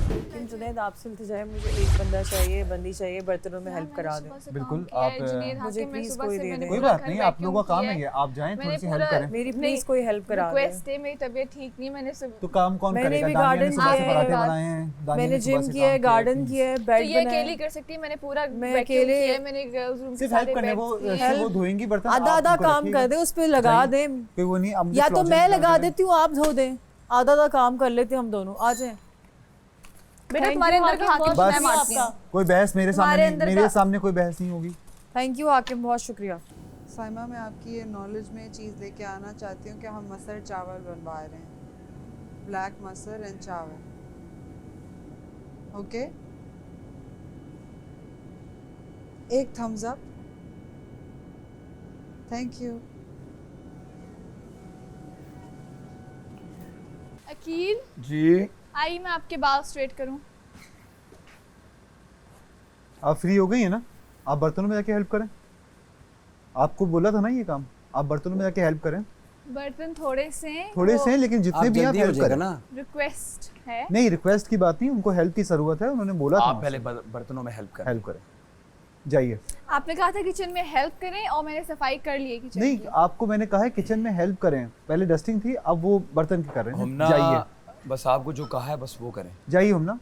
लेकिन जुनैद आपसे इल्तिजा, मुझे एक बंदा चाहिए, बंदी चाहिए, बर्तनों में हेल्प करा दे। बिल्कुल आप मुझे प्लीज कोई दे दे। कोई बात नहीं, आप लोगों का काम है ये, आप जाएं थोड़ी सी हेल्प करें। मेरी प्लीज कोई हेल्प करा दे। रिक्वेस्ट है, मेरी तबीयत ठीक नहीं, मैंने सब तो काम कौन मैंने करेगा? भी दानिया ने गार्डन सुबह से किया पराठे है, बनाए हैं, दानिया मैंने ने सुबह जिम से किया है, काम गार्डन किया है, तो बेड ये बनाया अकेली कर सकती है, मैंने पूरा मैं वैक्यूम अकेले किया है, मैंने गर्ल्स रूम के सिर्फ सारे हेल्प करने बेड वो किए हैं। वो धोएंगी बर्तन, आधा आप आधा उनको काम रखिएगा। कर दे, उस पे लगा दे, कोई वो नहीं, अब मुझे या तो क्लोजेट मैं निकाल लगा के देती हूँ, आप धो दें, आधा आधा काम कर लेते हम दोनों। आ जाए बेटा तुम्हारे अंदर का हाकिम मैं मानती हूँ। कोई बहस मेरे सामने मेरे सामने कोई बहस नहीं होगी। थैंक यू हाकिम, बहुत शुक्रिया। साइमा, मैं आपकी ये नॉलेज में चीज़ लेके आना चाहती हूँ कि हम मसर चावल बनवा रहे हैं, black masoor and chawal. Okay, एक Thums Up. Thank you. Akeel ji, I मैं आपके बाल स्ट्रेट करूं। आप फ्री हो गई है ना? आप बर्तनों में जाके हेल्प करें। आपको बोला था ना ये काम, आप बर्तनों में जाके हेल्प करें। बर्तन थोड़े से हैं लेकिन जितने भी आप हेल्प करें ना। रिक्वेस्ट है। नहीं, रिक्वेस्ट की बात नहीं, उनको हेल्प की जरूरत है, उन्होंने बोला था आप पहले बर्तनों में हेल्प करें। जाइए। आपने कहा था किचन में हेल्प करें और मैंने सफाई कर ली है किचन नहीं, की। आपको मैंने कहा है किचन में हेल्प करें, पहले डस्टिंग थी, अब वो बर्तन की कर रहे हैं। हमना जाइए, बस आपको जो कहा है बस वो करें। जाइए हमना।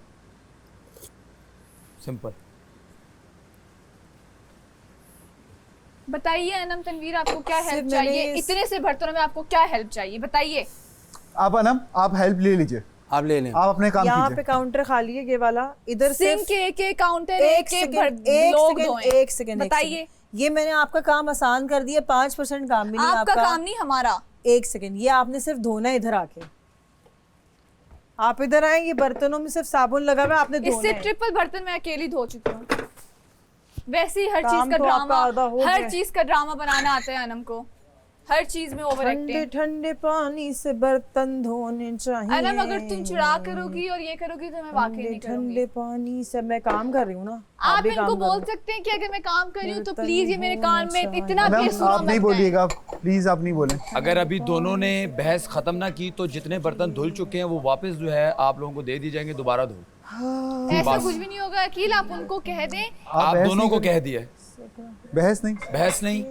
सिंपल। बताइए अनम तनवीर, आपको क्या हेल्प सिर्फ चाहिए? मैंने इतने से बर्तनों में आपको क्या हेल्प चाहिए बताइए। आप अनम, आप हेल्प ले लीजिए, आप ले लें। आप अपने काम यहाँ कीजिए। पे काउंटर खाली है, ये वाला इधर सिंक के काउंटर एक एक सेकंड बताइए। ये मैंने आपका काम आसान कर दिया, 5% काम भी नहीं आपका काम नहीं हमारा। एक सेकंड, ये आपने सिर्फ धोना है इधर आके। आप इधर आए, ये बर्तनों में सिर्फ साबुन लगा हुआ है, आपने धोना इससे है। ट्रिपल बर्तन मैं अकेली धो चुकी हूँ। वैसे ही हर काम चीज का तो आपका आधा हो ड्रामा, हर गया। चीज का ड्रामा बनाना आता है अनम को, हर चीज में ओवर ठंडे एक्टिंग। ठंडे पानी से बर्तन धोने चाहिए। अनम अगर तुम चिढ़ा करोगी और ये करोगी तो मैं वाकई नहीं करूंगी। ठंडे पानी से मैं काम कर रही हूँ ना, आप भी इनको काम बोल करो। सकते हैं कि अगर मैं काम कर रही हूँ तो बर्तन प्लीज ये मेरे कान में धोना इतना अनम, बेसुरा आप नहीं मत गाएं। बोलिएगा प्लीज, आप नहीं बोलें। अगर अभी दोनों ने बहस खत्म ना की तो जितने बर्तन धुल चुके हैं वो वापस जो है आप लोगों को दे दिए जाएंगे, दोबारा धो। ऐसा कुछ भी नहीं होगा अकील, आप उनको कह दें। आप बहस दोनों नहीं को करें। कह दिया। बहस नहीं, बहस नहीं,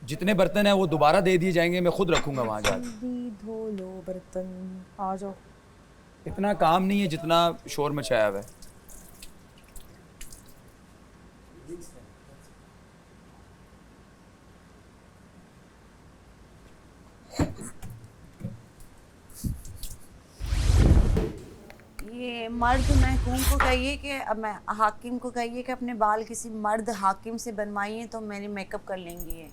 जितने बर्तन हैं वो दोबारा दे दिए जाएंगे, मैं खुद रखूंगा वहां जाकर। जल्दी धो लो बर्तन, आ जाओ। इतना काम नहीं है जितना शोर मचाया हुआ है। ये मर्द महकूम को कहिए कि अब मैं हाकिम को कहिए कि अपने बाल किसी मर्द हाकिम से बनवाइए तो मेरी मेकअप कर लेंगी ये।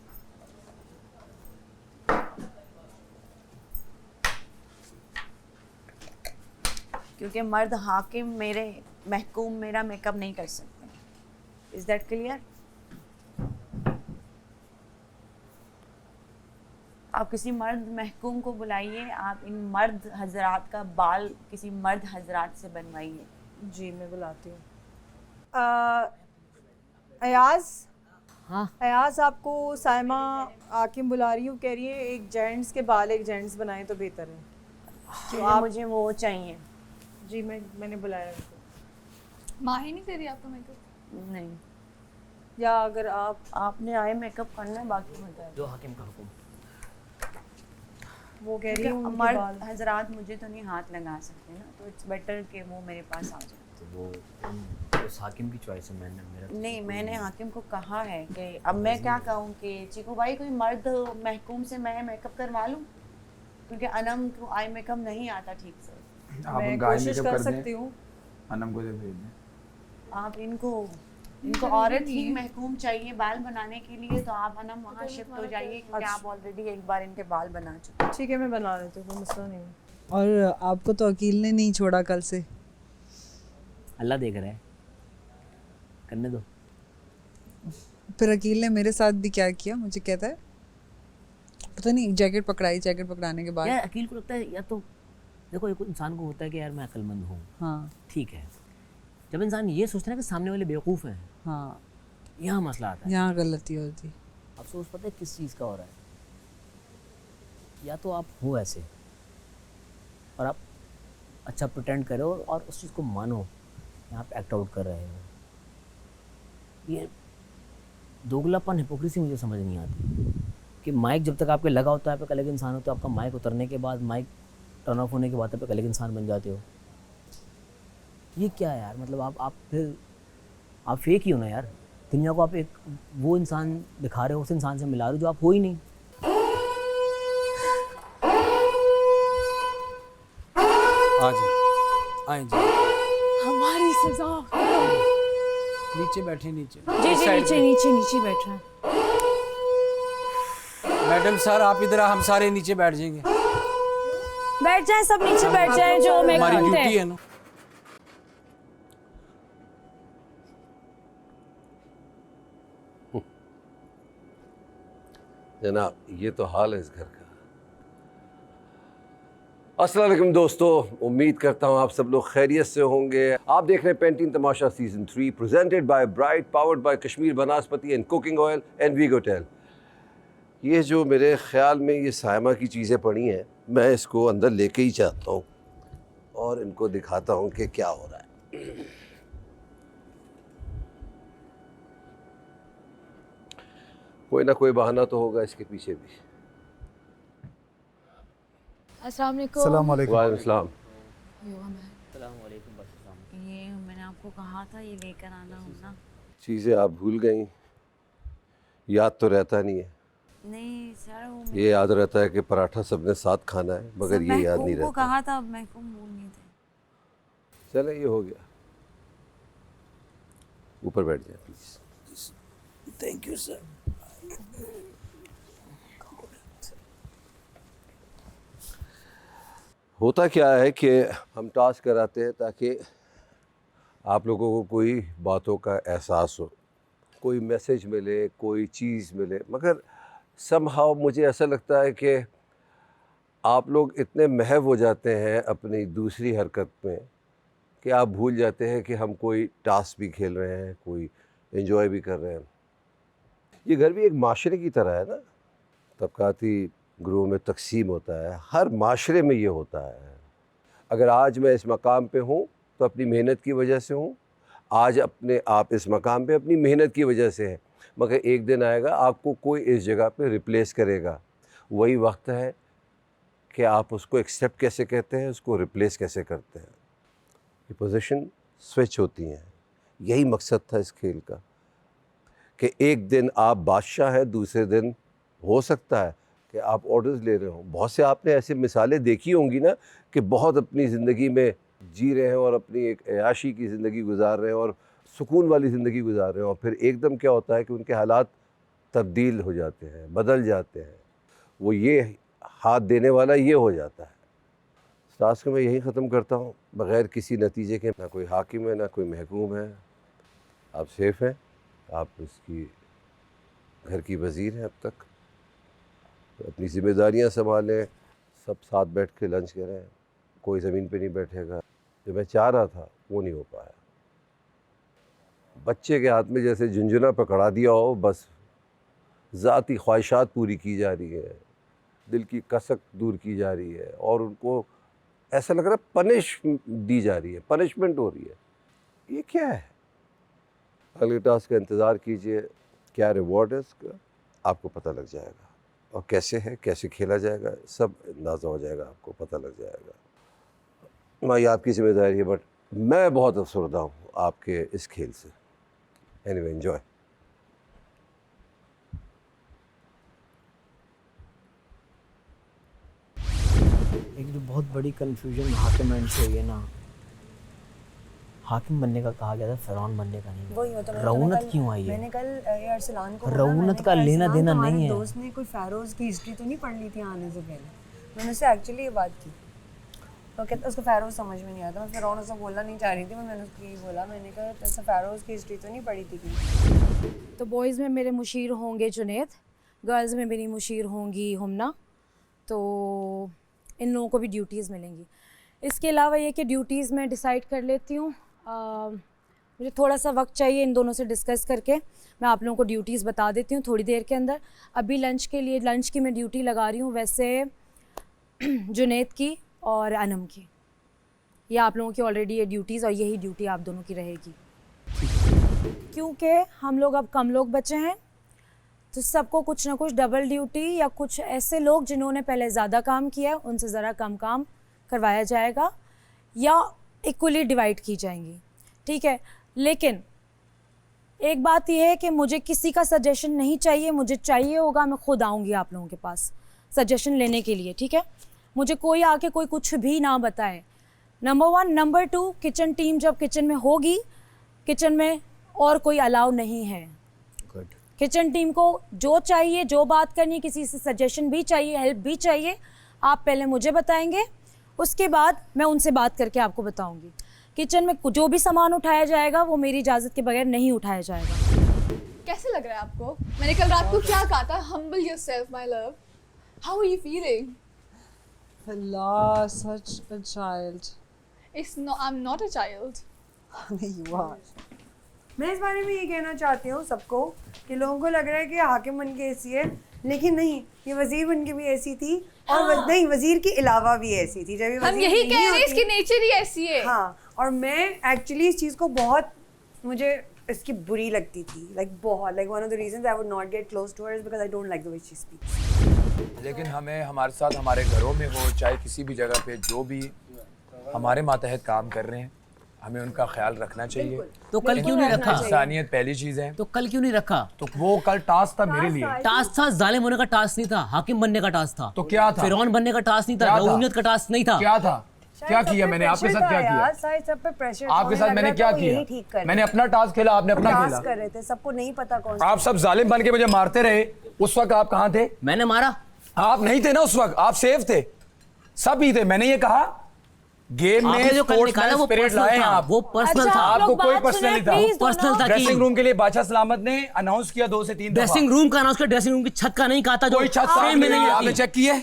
क्योंकि मर्द हाकिम मेरे महकूम मेरा मेकअप नहीं कर सकते। Is that clear? आप किसी मर्द महकूम को बुलाइए, आप इन मर्द हजरात का बाल किसी मर्द हजरात से बनवाइए। जी मैं बुलाती हूँ। अयाज, हाँ अयाज, आपको साइमा हाकिम बुला रही हूँ, कह रही है एक जेंट्स के बाल एक जेंट्स बनाए तो बेहतर है। तो आप मुझे वो चाहिए। जी मैंने बुलाया उनको। माँ ही नहीं दे रही आपको मेकअप? नहीं, या अगर आपने आए मेकअप करना, बाकी बताए जो हाकिम का हुक्म। वो कह रही हूँ मर्द हजरात मुझे तो नहीं हाथ लगा सकते ना, तो इट्स बेटर कि वो मेरे पास आ जाए। तो वो उस हाकिम की चॉइस है, मेरा नहीं, मैंने हाकिम को कहा है कि अब मैं क्या कहूँ कि चीकू भाई कोई मर्द महकूम से मैं मेकअप करवा लूँ, क्योंकि अनम को आई मेकअप नहीं आता ठीक से। मैं कोशिश कर सकती हूँ। अनम को दे भेज दें। आप इनको औरत ही महकूम चाहिए बाल बनाने के लिए, तो आप अनम वहाँ शिफ्ट हो जाइए, क्योंकि आप ऑलरेडी एक बार इनके बाल बना चुके। ठीक है मैं बना लेती हूँ, कोई मसला नहीं है। और आपको तो अकील ने नहीं छोड़ा कल से। अल्लाह देख रहा है, करने दो। फिर अकील ने मेरे साथ भी क्या किया, मुझे कहता है पता नहीं, जैकेट पकड़ाई, जैकेट पकड़ाने के बाद यार अकील को लगता है, या तो देखो एक इंसान को होता है कि यार मैं अक्लमंद हूँ, हाँ ठीक है। जब इंसान ये सोचता है कि सामने वाले बेवकूफ़ हैं, हाँ, यहाँ मसला आता है। यहाँ गलती होती। अब अफसोस पता है किस चीज़ का हो रहा है? या तो आप हो ऐसे और आप अच्छा प्रिटेंड करो और उस चीज़ को मानो, आप एक्ट आउट कर रहे हो। ये दोगलापन, हिपोक्रेसी मुझे समझ नहीं आती कि माइक जब तक आपके लगा होता है आप एक अलग इंसान होते हो, आपका माइक उतरने के बाद, माइक टर्न ऑफ होने के बाद आप एक अलग इंसान बन जाते हो। ये क्या है यार? मतलब आप फिर आप फेक ही हो ना यार। दुनिया को आप एक वो इंसान दिखा रहे हो, उस इंसान से मिला रहे हो जो आप हो ही नहीं। आए जी, हमारी सजा। नीचे बैठे, नीचे जी जी, नीचे नीचे नीचे बैठ रहे हैं। मैडम सर आप इधर हम सारे नीचे बैठ जाएंगे। बैठ जाएं, सब नीचे बैठ जाएं जो मैं हमारी करते ड्यूटी है हैं। ना। जनाब ये तो हाल है इस घर का। अस्सलाम वालेकुम दोस्तों, उम्मीद करता हूँ आप सब लोग खैरियत से होंगे। आप देख रहे हैं painting Tamasha season 3 presented by Bright, powered by Kashmir Banaspati and cooking oil and वीगोटेल। ये जो मेरे ख्याल में ये सायमा की चीज़ें पड़ी हैं, मैं इसको अंदर लेके ही चाहता हूँ और इनको दिखाता हूँ कि क्या हो रहा है। कोई ना कोई बहाना तो होगा इसके पीछे भी। अस्सलाम वालेकुम। अस्सलाम वालेकुम। वालेकुम सलाम। ये मैंने आपको कहा था ये लेकर आना हो ना। चीज़ें आप भूल गई, याद तो रहता नहीं है। नहीं सर, ये याद रहता है कि पराठा सबने साथ खाना है, मगर ये याद नहीं रहता। कहा था, महकूम भूल नहीं थे। चले ये हो गया, ऊपर बैठ जाए प्लीज। Thank you sir. होता क्या है कि हम टास्क कराते हैं ताकि आप लोगों को कोई बातों का एहसास हो, कोई मैसेज मिले, कोई चीज़ मिले, मगर समहाउ मुझे ऐसा लगता है कि आप लोग इतने महव हो जाते हैं अपनी दूसरी हरकत में कि आप भूल जाते हैं कि हम कोई टास्क भी खेल रहे हैं, कोई एंजॉय भी कर रहे हैं। ये घर भी एक माशरे की तरह है ना, तबकाती ग्रुप में तकसीम होता है, हर माशरे में ये होता है। अगर आज मैं इस मकाम पे हूँ तो अपनी मेहनत की वजह से हूँ, आज अपने आप इस मकाम पे अपनी मेहनत की वजह से है, मगर एक दिन आएगा आपको कोई इस जगह पे रिप्लेस करेगा। वही वक्त है कि आप उसको एक्सेप्ट कैसे कहते हैं, उसको रिप्लेस कैसे करते हैं। ये पोजीशन स्विच होती हैं, यही मकसद था इस खेल का कि एक दिन आप बादशाह हैं, दूसरे दिन हो सकता है कि आप ऑर्डर्स ले रहे हो। बहुत से आपने ऐसी मिसालें देखी होंगी ना कि बहुत अपनी ज़िंदगी में जी रहे हैं और अपनी एक ऐयाशी की ज़िंदगी गुजार रहे हैं और सुकून वाली ज़िंदगी गुजार रहे हैं, और फिर एकदम क्या होता है कि उनके हालात तब्दील हो जाते हैं, बदल जाते हैं। वो ये हाथ देने वाला ये हो जाता है। इस टास्क में यही ख़त्म करता हूँ बग़ैर किसी नतीजे के। ना कोई हाकिम है, ना कोई महकूम है। आप सेफ़ हैं, आप इसकी घर की वज़ीर हैं अब तक। तो अपनी ज़िम्मेदारियाँ संभालें, सब साथ बैठ के लंच करें, कोई ज़मीन पे नहीं बैठेगा। जो मैं चाह रहा था वो नहीं हो पाया। बच्चे के हाथ में जैसे झुंझुना पकड़ा दिया हो, बस ज़ाती ख्वाहिशात पूरी की जा रही है, दिल की कसक दूर की जा रही है, और उनको ऐसा लग रहा है पनिश दी जा रही है, पनिशमेंट हो रही है। ये क्या है? अगले टास्क का इंतज़ार कीजिए, क्या रिवॉर्ड है इसका आपको पता लग जाएगा, और कैसे है, कैसे खेला जाएगा, सब अंदाज़ा हो जाएगा, आपको पता लग जाएगा। मैं आपकी जिम्मेदारी है, बट मैं बहुत अफसरदा हूँ आपके इस खेल से। Anyway enjoy. एक जो बहुत बड़ी कन्फ्यूजन हाकिम एंड से हुई है ना, हाकिम बनने का कहा गया था, फिरौन बनने का नहीं। वही होता है। रऊनत क्यों आई है? मैंने कल ये अरसलान को रऊनत का लेना देना नहीं है। दोस्त ने कोई फ़ैरोज़ की हिस्ट्री तो नहीं पढ़ ली थी आने से पहले। मैंने उससे एक्चुअली ये बात की, तो कहता उसको फ़ैरोज़ समझ में नहीं आता। मैं फिरौन उसको बोलना नहीं चाह रही थी, मैंने उसको यही बोला, मैंने कहा जैसे फ़ैरोज़ की हिस्ट्री तो नहीं पढ़ी थी। तो बॉयज़ में मेरे मुशीर होंगे जुनैद, गर्ल्स में मेरी मुशीर होंगी हुमना। तो इन लोगों को भी ड्यूटीज़ मिलेंगी। इसके अलावा ये कि ड्यूटीज़ मैं डिसाइड कर लेती हूँ। मुझे थोड़ा सा वक्त चाहिए इन दोनों से डिस्कस करके। मैं आप लोगों को ड्यूटीज़ बता देती हूँ थोड़ी देर के अंदर। अभी लंच के लिए, लंच की मैं ड्यूटी लगा रही हूँ वैसे जुनैद की और अनम की। ये आप लोगों की ऑलरेडी ये ड्यूटीज़ और यही ड्यूटी आप दोनों की रहेगी। क्योंकि हम लोग अब कम लोग बचे हैं तो सबको कुछ ना कुछ डबल ड्यूटी या कुछ ऐसे लोग जिन्होंने पहले ज़्यादा काम किया है उनसे ज़रा कम काम करवाया जाएगा या इक्वली डिवाइड की जाएंगी, ठीक है। लेकिन एक बात यह है कि मुझे किसी का सजेशन नहीं चाहिए, मुझे चाहिए होगा मैं खुद आऊँगी आप लोगों के पास सजेशन लेने के लिए, ठीक है। मुझे कोई आके कोई कुछ भी ना बताए, नंबर 1। नंबर 2, किचन टीम जब किचन में होगी, किचन में और कोई अलाउ नहीं है। किचन टीम को जो चाहिए, जो बात करनी है, किसी से सजेशन भी चाहिए, हेल्प भी चाहिए, आप पहले मुझे बताएंगे, उसके बाद मैं उनसे बात करके आपको बताऊंगी। किचन में जो भी सामान उठाया जाएगा वो मेरी इजाज़त के बगैर नहीं उठाया जाएगा। कैसे लग रहा है आपको? मैंने कल रात को क्या कहा था? Humble yourself, my love. How are you feeling? Allah, such a child. I'm not a child. You are. मैं इस बारे में ये कहना चाहती हूँ सबको कि लोगों को लग रहा है कि हाकिम बन के ऐसी है, लेकिन नहीं, ये वजीर बन के भी ऐसी थी और नहीं, वजीर के अलावा भी ऐसी थी। जब हम यही कह रहे हैं, इसकी नेचर ही ऐसी है। हाँ, और मैं एक्चुअली इस चीज़ को बहुत, मुझे इसकी बुरी लगती थी, लाइक बहुत, like one of the reasons I would not get close to her is because I don't like the way she speaks. लेकिन हमें हमारे साथ हमारे घरों में हो चाहे किसी भी जगह पे जो भी हमारे मातहत काम कर रहे हैं हमें उनका ख्याल रखना चाहिए। तो कल क्यों नहीं रखा? इंसानियत पहली चीज है। तो कल क्यों नहीं रखा? तो वो कल टास्क था मेरे लिए। टास्क था, जालिम होने का टास्क नहीं था, हाकिम बनने का टास्क था। तो क्या था? फिरौन बनने का टास्क नहीं था, रऊनियत का टास्क नहीं था। क्या था? क्या किया मैंने आपके साथ? क्या किया सब पे प्रेशर आपके साथ? मैंने क्या किया? मैंने अपना टास्क खेला, आपने अपना खेला। कर रहे थे, सबको नहीं पता कौन। आप सब जालिम बन के मुझे मारते रहे, उस वक्त आप कहाँ थे? मैंने मारा? आप नहीं थे ना उस वक्त, आप सेफ थे, सब ही थे। मैंने ये कहा गेम में जो निकाला वो स्पिरिट लाए हैं आप, वो पर्सनल था। आपको कोई पर्सनल नहीं था, पर्सनल था। ड्रेसिंग रूम के लिए बादशाह सलामत ने अनाउंस किया 2 से 3 दफा। ड्रेसिंग रूम का अनाउंस किया, ड्रेसिंग रूम की छत का नहीं कहा था। कोई छत साफ नहीं है, आपने चेक किया?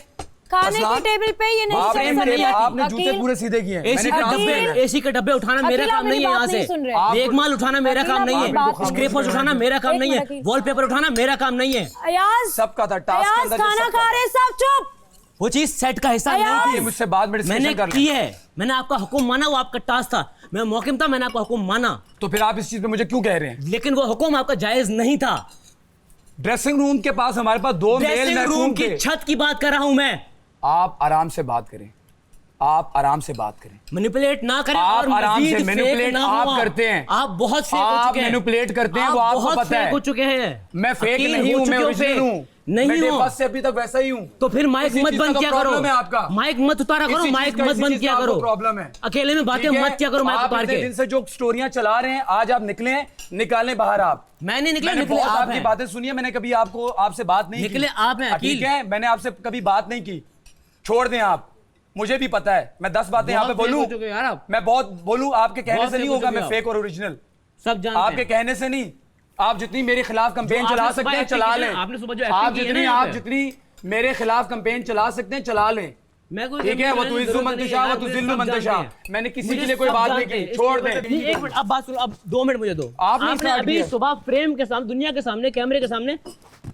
खाने के टेबल पे ये नहीं, आपने जूते पूरे सीधे किए हैं। एसी के डब्बे उठाना मेरा काम नहीं है, यहाँ से देखमाल उठाना मेरा काम नहीं है, स्क्रैपर्स उठाना मेरा काम नहीं है, वॉलपेपर उठाना मेरा काम नहीं है। अयाज सबका था टास्क के अंदर, खाना खा रहे सब चुप। वो चीज सेट का हिस्सा नहीं थी, मुझसे बाद में मैंने की है। मैंने आपका हुक्म माना, वो आपका टास्क था, मैं मौके में था, मैंने आपका हुक्म माना। तो फिर आप इस चीज पे मुझे क्यों कह रहे हैं? लेकिन वो हुक्म आपका जायज नहीं था। ड्रेसिंग रूम के पास हमारे पास 2 मेल रूम की छत की बात कर रहा हूं मैं। आप आराम से बात करें, आप आराम से बात करें, मैनिपुलेट ना करें। आप और आराम से मैनिपुलेट आप करते हैं, आप बहुत फेक हो चुके हैं, मैनिपुलेट करते हैं, वो आपको पता है। हो चुके हैं। मैं फेक नहीं हूं, मैं ओरिजिनल हूं, नहीं हूं, बस से अभी तक वैसा ही हूं। तो फिर माइक मत बंद किया करो, आपका माइक मत उतारा करो, माइक मत बंद किया करो, प्रॉब्लम है। अकेले में बातें मत किया करो माइक उतार के। दिन से जो स्टोरियां चला रहे हैं, आज आप निकले, निकालें बाहर आप। मैंने निकले आपकी बातें सुनी है, मैंने कभी आपसे बात नहीं की। निकले आप हैं, ठीक है, मैंने आपसे कभी बात नहीं की, छोड़ दें आप। मुझे भी पता है, मैं 10 बातें यहाँ पे बोलूं, मैं बहुत बोलूं, आपके कहने से नहीं होगा मैं फेक और ओरिजिनल, सब जानते हैं। आपके कहने से नहीं। आप जितनी मेरे खिलाफ कैंपेन चला सकते हैं चला लें, आप जितनी मेरे खिलाफ कैंपेन चला सकते हैं चला लें, ठीक है। वो तू इज्जु मंतशा, वो तू जिल्लु मंतशा, मैंने किसी के लिए कोई बात नहीं की, छोड़ दे। एक मिनट, अब बात सुनो, अब 2 मिनट मुझे दो। आपने अभी सुबह फ्रेम के सामने, दुनिया के सामने, कैमरे के सामने,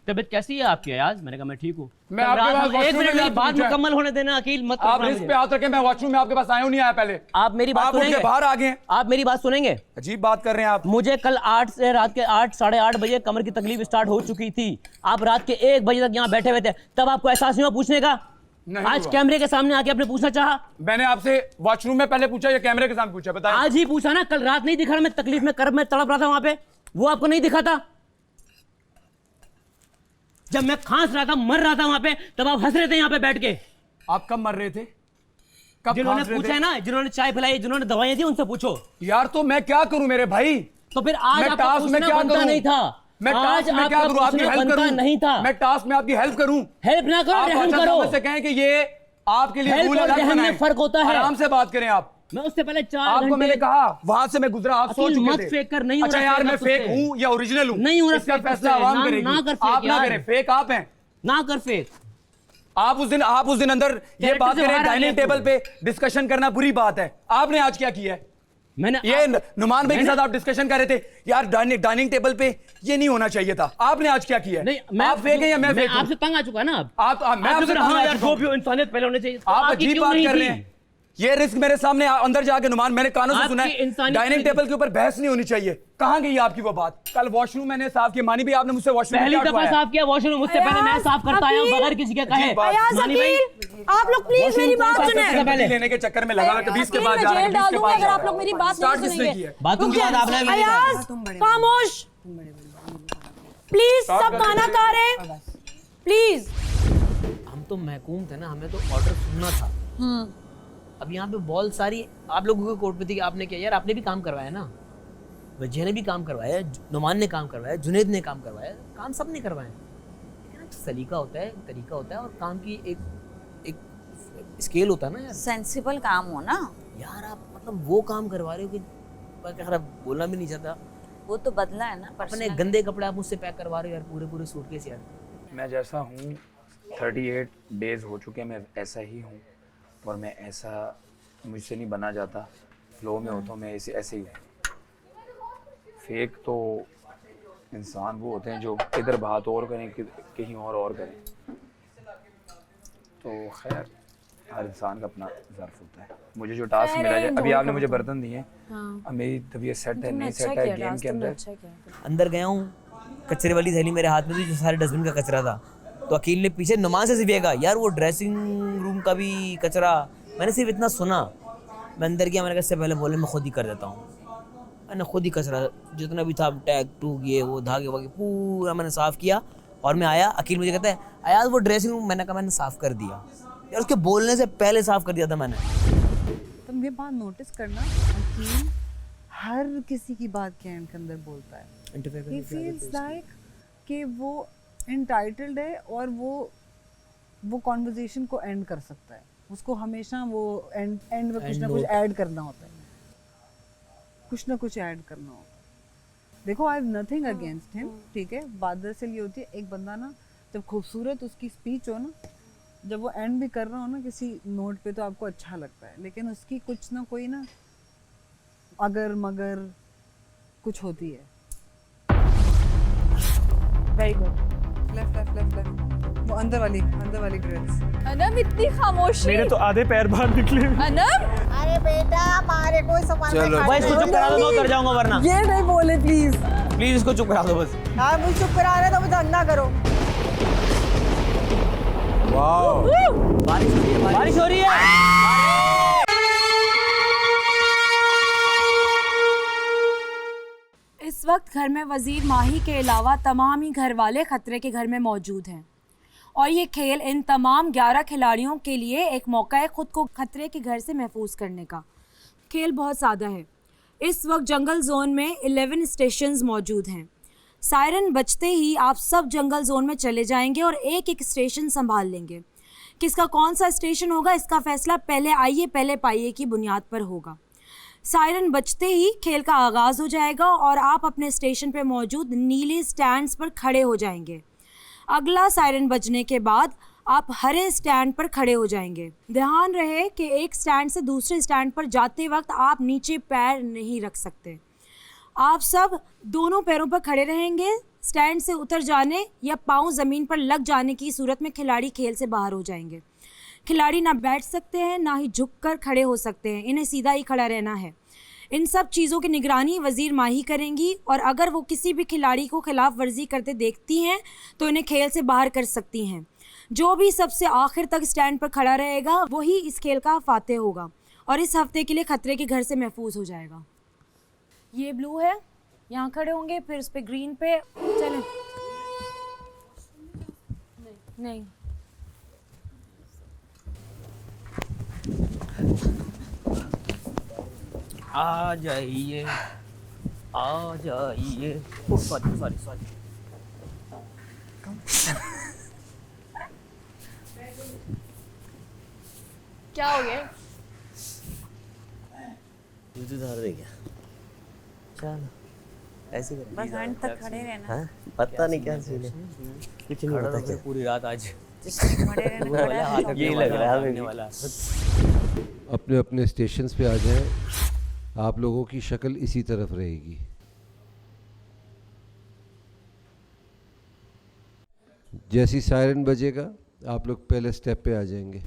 तबीयत कैसी है आपकी यार? मैंने कहा मैं ठीक हूँ। मैं आपके पास 1 मिनट मेरी बात मुकम्मल होने देना, अकील मत। आप रिस्क पे हाथ रखें, मैं वॉशरूम में आपके पास आया हूँ, नहीं आया पहले। आप मेरी बात सुनेंगे? बाहर आ गए, आप मेरी बात सुनेंगे? अजीब बात कर रहे हैं आप। मुझे कल 8 से रात के 8 साढ़े 8 बजे कमर की तकलीफ स्टार्ट हो चुकी थी। आप रात के 1 बजे तक यहाँ बैठे हुए थे, तब आपको एहसास नहीं हुआ पूछने का? आज कैमरे के सामने आके आपने पूछना चाहा? मैंने आपसे वॉशरूम में पहले पूछा या कैमरे के सामने पूछा? बताएं। आज ही पूछा ना, कल रात नहीं दिखा मैं तकलीफ में, कर्ब में तड़प रहा था वहां पे, वो आपको नहीं दिखा था? जब मैं खांस रहा था, मर रहा था वहां पे, तब आप हंस रहे थे यहाँ पे बैठ के। आप कब मर रहे थे? कब? जिन्होंने पूछा है ना, जिन्होंने चाय पिलाई, जिन्होंने दवाइयां दी, उनसे पूछो यार। तो मैं क्या करूं मेरे भाई? तो फिर आज आपका पूछना बनता नहीं था। मैं टास्क में क्या करूं? आपकी हेल्प करूं? नहीं था। मैं टास्क में आपकी हेल्प करूं? हेल्प ना करो, रहम करो। से कहें कि ये आपके लिए रूल अलग बनाएं, फर्क होता है। आराम से बात करें आप। मैं उससे पहले 4 आपको मैंने कहा, वहां से मैं गुजरा, आप सोच चुके थे। मत फेक कर, नहीं हो अच्छा यार, मैं फेक हूं या ओरिजिनल हूं? नहीं हो रहा, इसका फैसला आवाम करेगी। आप ना करें, फेक आप हैं, ना कर फेक। आप उस दिन अंदर ये बात करें, डाइनिंग टेबल पे डिस्कशन करना बुरी बात है। आपने आज क्या किया है? ये नुमान भाई के साथ आप डिस्कशन कर रहे थे यार डाइनिंग टेबल पे ये नहीं होना चाहिए था। आपने आज क्या किया? नहीं, आप फेंक हैं या मैं फेंक? आपसे तंग आ चुका है ना मैं आपसे तंग आ चुका हूं। इंसानियत पहले होने चाहिए। आप अजीब बात कर रहे हैं। ये रिस्क मेरे सामने अंदर जाके नुमान मैंने कानों से सुना है डाइनिंग टेबल के ऊपर बहस नहीं होनी चाहिए। कहाँ गई आपकी वो बात? कल वॉशरूम मैंने साफ किया। मानी भी आपने मुझसे वॉशरूम पहली दफा साफ किया वॉशरूम, उससे पहले मैं साफ करता आया हूं बगैर किसी के कहे। मानी भाई आप लोग प्लीज मेरी बात सुने। पहले लेने के चक्कर में लगा कभी इसके बाद जा रहा है, डाल दूंगा अगर आप लोग मेरी बात नहीं सुनेंगे। बातों की बात आपने अयाज खामोश प्लीज, सब खाना खा रहे हैं प्लीज। हम तो महकूम थे ना, हमें तो ऑर्डर सुनना था। अब यहाँ पे बॉल सारी आप लोगों के कोर्ट पे थी कि आपने किया। यार आपने भी काम करवाया ना, वजह ने भी काम करवाया, नुमान ने काम करवाया, जुनेद ने काम करवाया, काम सब ने करवाया। सलीका होता है, तरीका होता है और काम की एक स्केल होता है ना यार। सेंसिबल काम हो ना यार। आप मतलब वो काम करवा रहे हो कि खराब बोलना भी नहीं चाहता। वो तो बदला है ना, अपने गंदे कपड़े आप मुझसे पैक करवा रहे हो यार, पूरे सूटकेस यार। मैं जैसा हूँ 38 डेज हो चुके हैं, मैं ऐसा ही हूँ और मैं ऐसा मुझसे नहीं बना जाता। फ्लो में होता हूँ मैं ऐसे ही हूँ। फेक तो इंसान वो होते हैं जो इधर बात और करें कहीं और करें। तो खैर हर इंसान का अपना ज़र्फ होता है। मुझे जो टास्क मिला है, अभी आपने मुझे बर्तन दिए, अब मेरी तबीयत सेट है नहीं सेट है गेम के अंदर गया हूँ, कचरे वाली थैली मेरे हाथ में थी जो सारे डस्टबिन का कचरा था, तो अकील ने पीछे नुमान से फेंका यार वो ड्रेसिंग रूम का भी कचरा। मैंने सिर्फ इतना सुना, मैं अंदर गया, मैंने कहा इससे पहले बोले मैं खुद ही कर देता हूँ। मैंने खुद ही कचरा जितना भी था टैग टूग ये वो धागे वागे पूरा मैंने साफ़ किया और मैं आया। अकील मुझे कहता है यार वो ड्रेसिंग रूम, मैंने कहा मैंने साफ़ कर दिया यार, उसके बोलने से पहले साफ़ कर दिया था मैंने। तुम ये बात नोटिस करना, अकील हर किसी की बात के एंड के अंदर बोलता है। He feels like कि वो एंटाइटल्ड है और वो कॉन्वर्जेशन को एंड कर सकता है। उसको हमेशा वो एंड में कुछ ना कुछ ऐड करना होता है, कुछ ना कुछ ऐड करना होता है। देखो I have nothing against him, ठीक है। बात दरअसल ये होती है, एक बंदा ना जब खूबसूरत उसकी स्पीच हो ना, जब वो एंड भी कर रहा हो ना किसी नोट पे, तो आपको अच्छा लगता है, लेकिन उसकी कुछ ना कोई ना अगर मगर कुछ होती है। Very good. लेफ्ट वो अंदर वाली ग्रिल्स। अनम इतनी खामोशी। मेरे तो आधे पैर बाहर निकले। अनम अरे बेटा हमारे कोई सवाल चलो भाई इसको चुप करा दो, मैं उतर जाऊंगा वरना। ये नहीं बोले प्लीज इसको चुप करा दो बस। हाँ मुझे चुप करा रहे तो मुझे तंग ना करो। वाह बारिश हो रही है। इस वक्त घर में वजीर माही के अलावा तमाम ही घर वाले खतरे के घर में मौजूद हैं और ये खेल इन तमाम 11 खिलाड़ियों के लिए एक मौका है खुद को खतरे के घर से महफूज करने का। खेल बहुत सादा है। इस वक्त जंगल जोन में 11 स्टेशंस मौजूद हैं। सायरन बजते ही आप सब जंगल जोन में चले जाएंगे और एक एक स्टेशन संभाल लेंगे। किसका कौन सा स्टेशन होगा इसका फैसला पहले आइए पहले पाइए की बुनियाद पर होगा। सायरन बजते ही खेल का आगाज़ हो जाएगा और आप अपने स्टेशन पर मौजूद नीले स्टैंड्स पर खड़े हो जाएंगे। अगला सायरन बजने के बाद आप हरे स्टैंड पर खड़े हो जाएंगे। ध्यान रहे कि एक स्टैंड से दूसरे स्टैंड पर जाते वक्त आप नीचे पैर नहीं रख सकते। आप सब दोनों पैरों पर खड़े रहेंगे। स्टैंड से उतर जाने या पाँव ज़मीन पर लग जाने की सूरत में खिलाड़ी खेल से बाहर हो जाएंगे। खिलाड़ी ना बैठ सकते हैं ना ही झुककर खड़े हो सकते हैं, इन्हें सीधा ही खड़ा रहना है। इन सब चीज़ों की निगरानी वज़ीर माही करेंगी और अगर वो किसी भी खिलाड़ी को खिलाफ वर्जी करते देखती हैं तो इन्हें खेल से बाहर कर सकती हैं। जो भी सबसे आखिर तक स्टैंड पर खड़ा रहेगा वही इस खेल का फातेह होगा और इस हफ्ते के लिए खतरे के घर से महफूज हो जाएगा। ये ब्लू है, यहाँ खड़े होंगे, फिर उस पर ग्रीन पे चलें। नहीं आ जाइए आ जाइए। Sorry sorry sorry. क्या हो गया? तुझे धर रही क्या? चल ऐसे कर बस एंड तक खड़े रहना। हाँ पता नहीं क्या सीन है, कुछ नहीं पता क्या पूरी रात आज ये लग रहा है अपने अपने स्टेशंस पे आ जाएं आप लोगों की शक्ल इसी तरफ रहेगी। जैसी सायरन बजेगा आप लोग पहले स्टेप पे आ जाएंगे।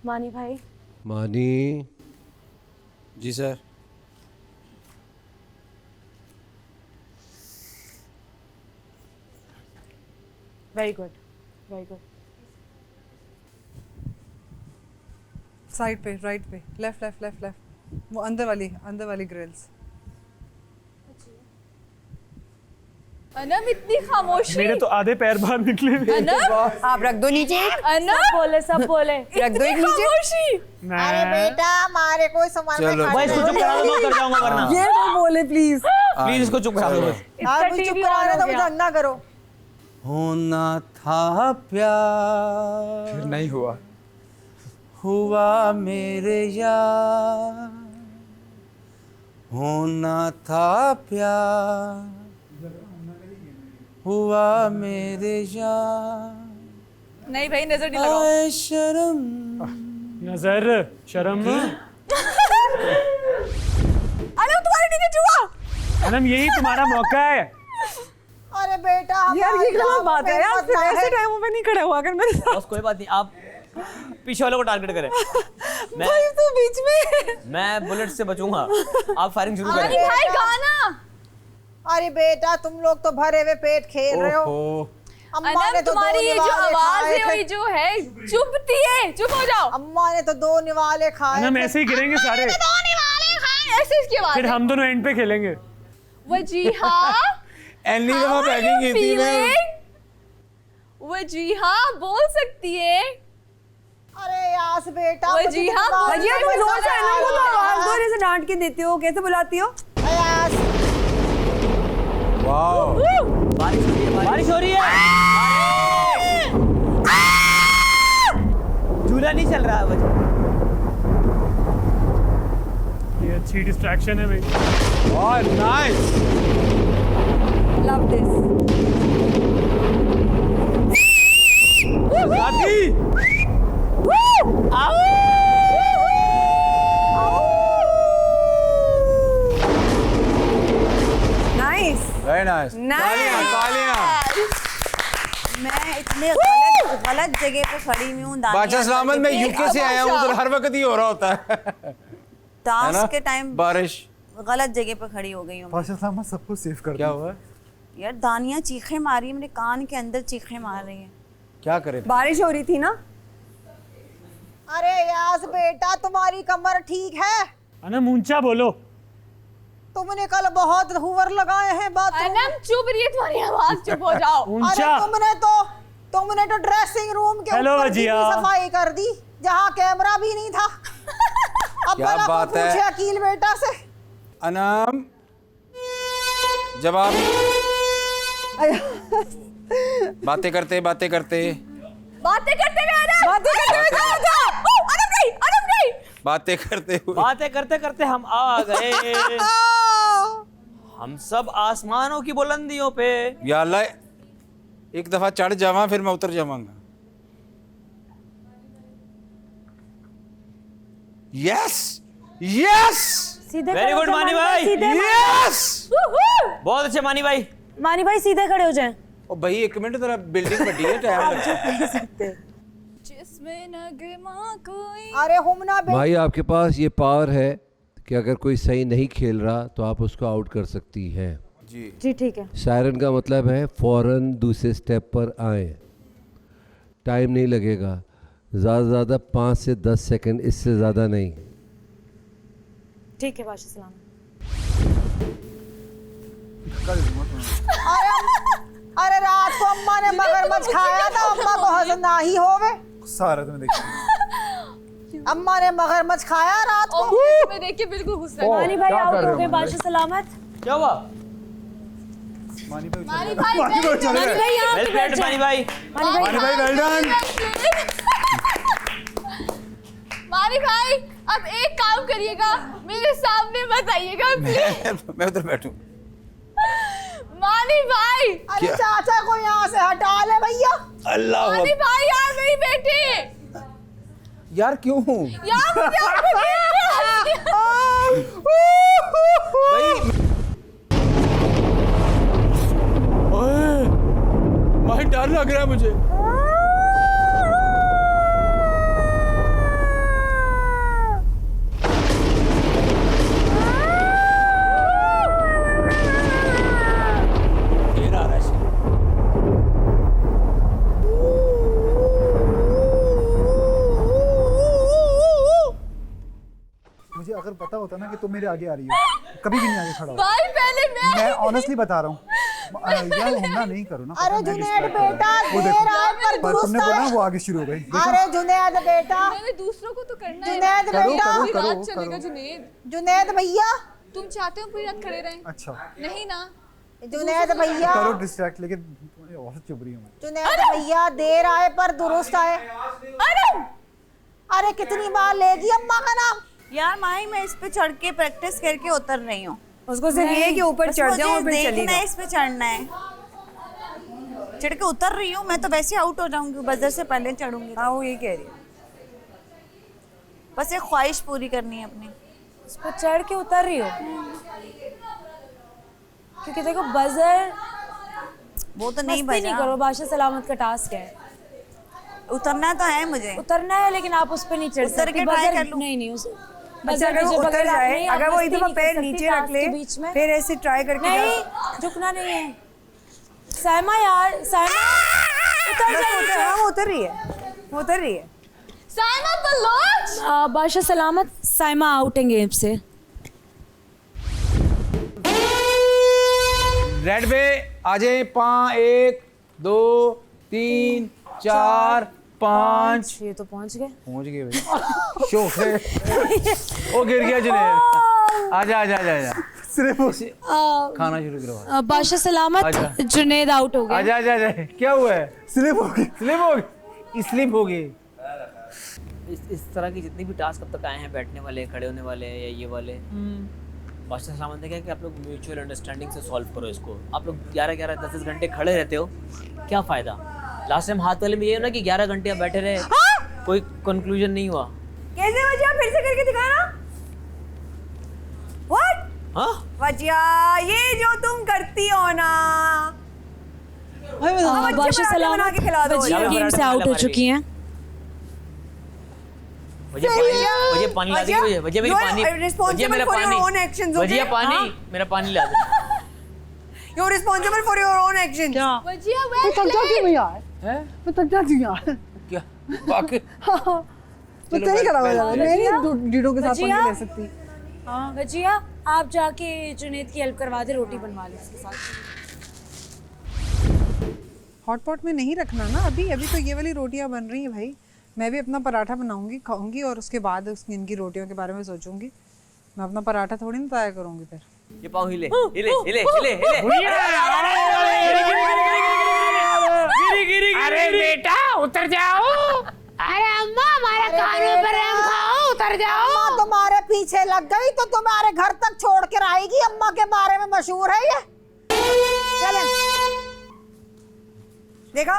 मानी भाई। मानी। जी sir. Very good, very good. Side पे, राइट पे, लेफ्ट लेफ्ट लेफ्ट लेफ्ट, वो अंदर वाली ग्रिल्स। अनम इतनी खामोशी। मेरे तो आधे पैर बाहर निकले हुए। अनम आप रख दो नीचे। अनम सब बोले रख दो एक नीचे। खामोशी। अरे बेटा हमारे को संभाल के चलो। भाई इसको चुप करा दो, मैं उतर जाऊंगा वरना। ये तो बोले प्लीज। प्लीज इसको चुप करा दो बस। आप मुझे चुप करा रहे तो मुझे अन्ना करो। होना था प्यार फिर नहीं हुआ। हुआ मेरे यार, होना था प्यार, हुआ मेरे यार। नहीं भाई नजर नहीं लगाओ। आए शर्म। नजर शर्म। अनम तुम्हारे नीचे चुहा। अनम यही तुम्हारा मौका है। अरे बेटा यार ये गलत बात है यार, फिर ऐसे टाइमों पे नहीं खड़े हुआ कर मेरे साथ। बस कोई बात नहीं, आप पीछे वालों को टारगेट करें। भाई तू बीच में। मैं बुलेट से बचूंगा, आप फायरिंग शुरू करें। अरे भाई गाना। अरे बेटा तुम लोग तो भरे हुए पेट खेल रहे हो। अम्मा ने तो तुम्हारी ये जो आवाज है ये जो है चुभती है, चुप हो जाओ। अम्मा ने तो 2 निवाले खाए। हम ऐसे ही गिरेंगे सारे। 2 निवाले खाए ऐसे इसकी आवाज। फिर हम दोनों एंड पे खेलेंगे। वजीहा एनली तो वहाँ पैकिंग की थी ना। वजीहा बोल सकती है। अरे यास बेटा वजीहा भैया तुम जोर से अनम को तो आवाज दो, जैसे डांट के देती हो, कैसे बुलाती हो? वाओ बारिश हो रही है, बारिश हो रही है। झूला नहीं चल रहा है। ये अच्छी डिस्ट्रैक्शन है भाई। Oh nice. Love this. साथी। नाइस। Very nice. तालियां तालियां। मैं इतने गलत जगह पे खड़ी हुई हूँ। बादशाह सलामत, मैं यूके से आया हूँ, उधर हर वक्त ही हो रहा होता है। टास्क के टाइम बारिश गलत जगह पे खड़ी हो गई हूँ। बादशाह सलामत सबको सेव कर। क्या हुआ यार दानिया चीखें मारी है, मेरे कान के अंदर चीखें मार रही है। क्या करे? बारिश हो रही थी ना। अरे यास बेटा तुम्हारी कमर ठीक है? अनम ऊंचा बोलो। तुमने कल बहुत हुवर लगाए हैं बाथरूम। अनम चुप रही है, तुम्हारी आवाज चुप हो जाओ। अरे तुमने तो ड्रेसिंग रूम के ऊपर की सफाई कर दी जहाँ कैमरा भी नहीं था। अब क्या बात है? पूछे अकील बेटा से। अनम जवाब। बातें करते बातें करते हुए बातें करते करते हम आ गए। हम सब आसमानों की बुलंदियों पे। या अल्लाह, एक दफा चढ़ जावा फिर मैं उतर जाऊंगा। Yes yes. वेरी गुड मानी भाई। यस बहुत अच्छे मानी भाई। मानी भाई सीधे खड़े हो जाएं। ओ भाई एक मिनट, जरा बिल्डिंग बड़ी है, टाइम लगता है। जिसमें नगमा कोई। अरे हुमना भाई आपके पास ये पावर है कि अगर कोई सही नहीं खेल रहा तो आप उसको आउट कर सकती हैं। जी ठीक है। सायरन का मतलब है फौरन दूसरे स्टेप पर आए। टाइम नहीं लगेगा, ज़्यादा से ज़्यादा 5 से 10 सेकंड, इससे ज़्यादा नहीं। ठीक है बादशाह सलाम। अरे रात को अम्मा ने मगरमच्छ खाया था, अम्मा को हजम ना ही होवे। सारा तुम्हें देखिए। अम्मा ने मगरमच्छ खाया रात को। तुम्हें देख के बिल्कुल गुस्सा। मानी भाई आउट हो गए बादशाह सलामत। क्या हुआ? मानी भाई मानी भाई यहाँ पे बैठ मानी भाई। मानी भाई वेल डन। मानी भाई अब एक काम करिएगा, मेरे सामने मत आइएगा प्लीज। मैं उधर बैठूं। मानी भाई, अरे चाचा को यहाँ से हटा ले भैया। अल्लाह मानी भाई यार मेरी बेटी यार क्यों हूँ यार भाई डर लग रहा है मुझे। मुझे अगर पता होता ना कि तुम मेरे आगे आ रही हो, कभी भी नहीं आगे खड़ा होता। भाई पहले मैं ऑनेस्टली बता रहा हूँ, यार हमला नहीं करो ना। अरे जुनैद बेटा, देर आए पर तुमने बोला वो आगे शुरू हो गई। अरे जुनैद बेटा, मैंने दूसरों को तो करना है। जुनैद बेटा, पूरी रात चलेगा जुनैद। जुनैद भैया, तुम चाहते हो पूरी रात खड़े रहें? अच्छा नहीं ना जुनैद भैया, करो डिस्ट्रैक्ट, लेकिन और चुप रही हूँ। जुनैद भैया, देर आए पर दुरुस्त आए। अरे कितनी बार लेगी अम्मा का नाम। यार माही, मैं इस पे चढ़ के प्रैक्टिस करके उतर रही हूँ। उसको सिर्फ ये कि ऊपर चढ़ जाऊं और फिर चली देखना है, इस पे चढ़ना है। चढ़ के उतर रही हूँ मैं, तो वैसे आउट हो जाऊंगी, बजर से पहले चढ़ूंगी। हाँ वो ये कह रही है, बस एक ख्वाहिश पूरी करनी है अपनी। उस पर चढ़ के उतर रही हो क्योंकि देखो बजर वो तो नहीं मस्ती नहीं करो, बादशाह सलामत का टास्क है। उतरना तो है मुझे, उतरना है, लेकिन आप उस पे नहीं चढ़ उतर सकते। के ट्राई बजर कर लूं। नहीं नहीं उस अच्छा अगर वो उतर जाए, अगर वो एक दफा पैर नीचे रख ले, फिर ऐसे ट्राई करके नहीं झुकना नहीं है। साइमा यार, साइमा उतर जा। हाँ वो उतर रही है, वो उतर रही है। साइमा बलोच। बादशाह सलामत, साइमा आउट है गेम से। रेड पे आ जाए। 1 2 3 4 5। ये तो पहुंच गए भाई। शो है। ओ गिर गया जुनैद। आजा आजा आजा आजा। सिर्फ खाना शुरू करो। बादशाह सलामत, जुनैद आउट हो गया। आजा आजा आजा। क्या हुआ है? स्लिप हो गई। स्लिप हो गई। स्लिप हो गई। इस तरह की जितनी भी टास्क अब तक आए हैं, बैठने वाले, खड़े होने वाले या ये वाले, बादशाह सलामत ने कहा कि आप लोग म्यूचुअल अंडरस्टैंडिंग से सॉल्व करो इसको। आप लोग 11-11 10-10 घंटे खड़े रहते हो, क्या फ़ायदा? लास्ट टाइम हाथ वाले में ये हो ना कि 11 घंटे आप बैठे रहे, कोई कंक्लूजन नहीं हुआ। कैसे वजिया, फिर से करके दिखाना। व्हाट? हाँ वजिया, ये जो तुम करती हो ना, बादशाह सलामत वजिया गेम से आउट हो चुकी हैं। वजिया पानी ला दे। वजिया मेरी पानी, वजिया मेरा पानी, वजिया पानी, मेरा पानी ला दे। You're responsible for your own actions. Wajiha मैं थक जाती हूँ यार। मैं थक जाती हूँ यार। क्या? बाकी मैं नहीं खड़ा हो जाता, मैं नहीं डीडो के साथ पंगे ले सकती। हाँ वजिया, आप जाके जुनैद की हेल्प करवा दे, रोटी बनवा ले उसके साथ। हॉट पॉट में नहीं रखना ना अभी, अभी तो ये वाली रोटियां बन रही हैं भाई। मैं भी अपना पराठा बनाऊंगी, खाऊंगी और उसके बाद इनकी रोटियों के बारे में सोचूंगी। मैं अपना पराठा थोड़ी ना तैयार करूंगी फिर। ये पाँव हिले हिले हिले हिले हिले। अरे बेटा उतर जाओ। अरे अम्मा हमारे कानों पर हम खाओ, उतर जाओ। अम्मा तुम्हारे पीछे लग गई तो तुम्हारे घर तक छोड़ कर आएगी। अम्मा के बारे में मशहूर है ये। चले देखा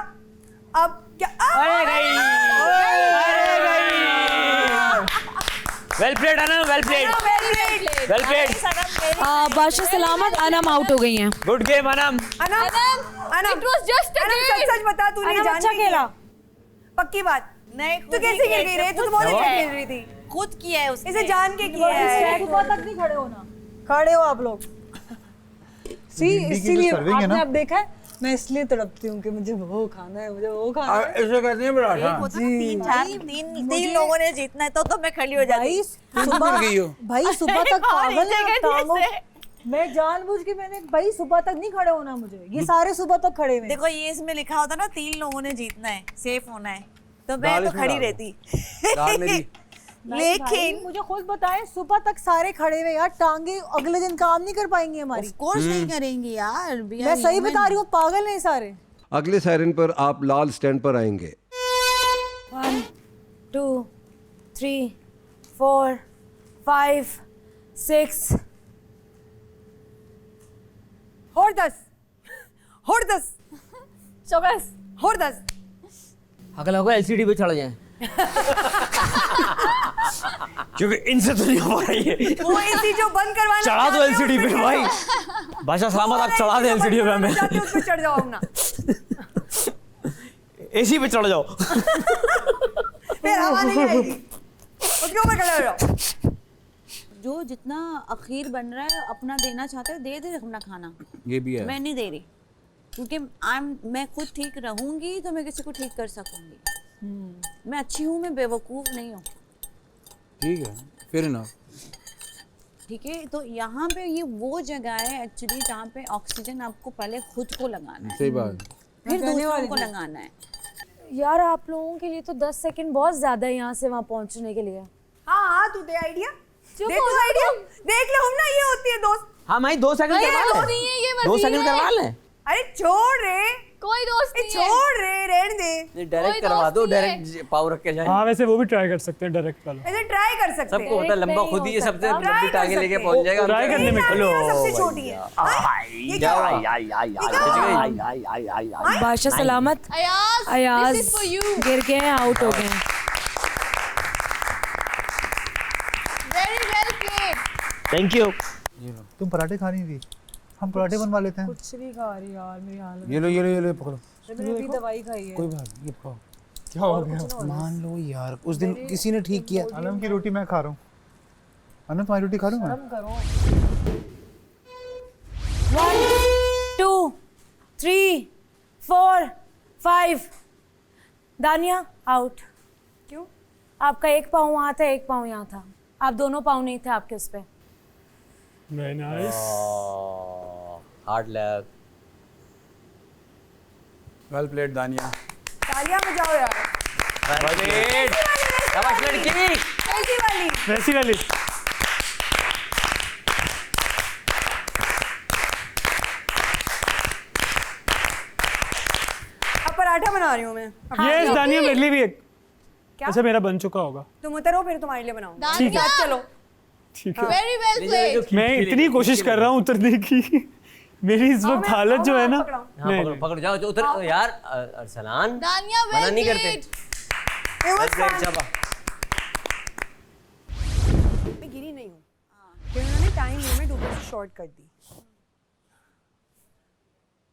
अब क्या? अरे गई, अरे गई। Well played Anam, well played, well played. बादशाह सलामत, अनम आउट हो गई हैं। Good game Anam. Anam it was just a game. सच बता, तू नहीं अच्छा खेला। पक्की बात। नहीं, तू कैसे गिर गई रे? तू तो बहुत अच्छा खेल रही थी। खुद किया है उसने। इसे जान के किया है। सुबह तक नहीं खड़े होना। खड़े हो आप लोग। इसीलिए आपने अब देखा है, मैं इसलिए तड़पती हूँ कि मुझे वो खाना है, मुझे वो खाना है। ऐसे कहते हैं पराठा। तीन लोगों ने जीतना है तो मैं खड़ी हो जाती। भाई सुबह तक पागल है टांगों। मैं जानबूझ के मैंने भाई सुबह तक नहीं खड़े होना मुझे। ये सारे सुबह तक खड़े हुए। देखो ये इसमें लिखा होता ना 3 लोगों ने जीतना है, सेफ होना है, तो मैं तो खड़ी रहती। लेकिन मुझे खुद बताएं, सुबह तक सारे खड़े हुए यार, टांगे अगले दिन काम नहीं कर पाएंगे हमारी। कोर्स नहीं करेंगे यार। मैं सही बता रही हूँ, पागल नहीं सारे। अगले सायरन पर आप लाल स्टैंड पर आएंगे। 1 2 3 4 5 6 और 10 चौबीस और 10 अगला होगा एलसीडी पे चढ़ जाए क्योंकि इनसे तो नहीं हो रही है। वो एसी जो बंद करवाना चढ़ा दो एलसीडी पे भाई, बादशाह सलामत आप चढ़ा दे एलसीडी पे हमें। उस पे चढ़ जाओ ना, एसी पे चढ़ जाओ फिर हवा नहीं आएगी, उसके ऊपर खड़े हो जाओ। जो जितना अखीर बन रहा है अपना देना चाहते हैं दे दे अपना खाना, ये भी है। मैं नहीं दे रही क्योंकि मैं खुद ठीक रहूंगी तो मैं किसी को ठीक कर सकूंगी। मैं अच्छी हूँ, मैं बेवकूफ़ नहीं हूँ। ठीक है, फिर ना ठीक है, तो यहाँ पे ये वो जगह है एक्चुअली जहाँ पे ऑक्सीजन आपको पहले खुद को लगाना है, सही बात, फिर दूसरों को लगाना है। यार आप लोगों के लिए तो 10 सेकंड बहुत ज्यादा है यहाँ से वहाँ पहुँचने के लिए। हाँ तू दे आइडिया, दे तू आइडिया, देख ले हम ना ये होती है दोस्त। हाँ भाई 2 सेकंड करवा ले, 2 सेकंड करवा ले। अरे छोड़ रे, कोई दोस्त नहीं है। छोड़ रे, रहने दे। डायरेक्ट करवा दो, डायरेक्ट पाव रख के जाए। हाँ वैसे वो भी ट्राई कर सकते हैं डायरेक्ट वाला। ऐसे ट्राई कर सकते हैं। सबको होता है लंबा खुद ही सबसे लंबी टांगे लेके पहुंच जाएगा। ट्राई करने में सबसे छोटी है। बादशाह सलामत। Ayaz, this is for you. गिर गए हैं, आउट हो गए हैं। Very well played. Thank you. तुम पराठे खा रही थी, हम पराठे बनवा लेते हैं। कुछ नहीं खा रही यार, मेरी हालत। ये लो पकड़ो। मैंने अभी दवाई खाई है। कोई बात नहीं, ये पकड़ो। क्या हो गया? मान लो यार, उस दिन किसी ने ठीक किया। अनम की रोटी मैं खा रहा हूँ। अनम तुम्हारी रोटी खा लूँ मैं? 1 2 3 4 5 दानिया आउट। क्यों? आपका एक पाँव वहाँ था, एक पाँव यहाँ था, आप दोनों पाँव नहीं थे आपके उस पे। Very nice. Hard luck. Well played दानिया। तालियां बजाओ यार। Well played. शाबाश लड़की। कैसी वाली? वैसी वाली। अब पराठा बना रही हूँ मैं। यस दानिया, मेरे लिए भी एक। क्या? अच्छा मेरा बन चुका होगा। तुम उतरो फिर तुम्हारे लिए बनाऊँ। ठीक है। चलो। ठीक है। Very well played. मैं इतनी कोशिश कर रहा हूँ उतरने की, मेरी इस वक्त हालत जो है ना। हाँ पकड़ जाओ, जो उतर यार। अरसलान दानिया मना नहीं well करते। played. मैं गिरी नहीं हूँ, फिर उन्होंने टाइम लिमिट ऊपर से शॉर्ट कर दी।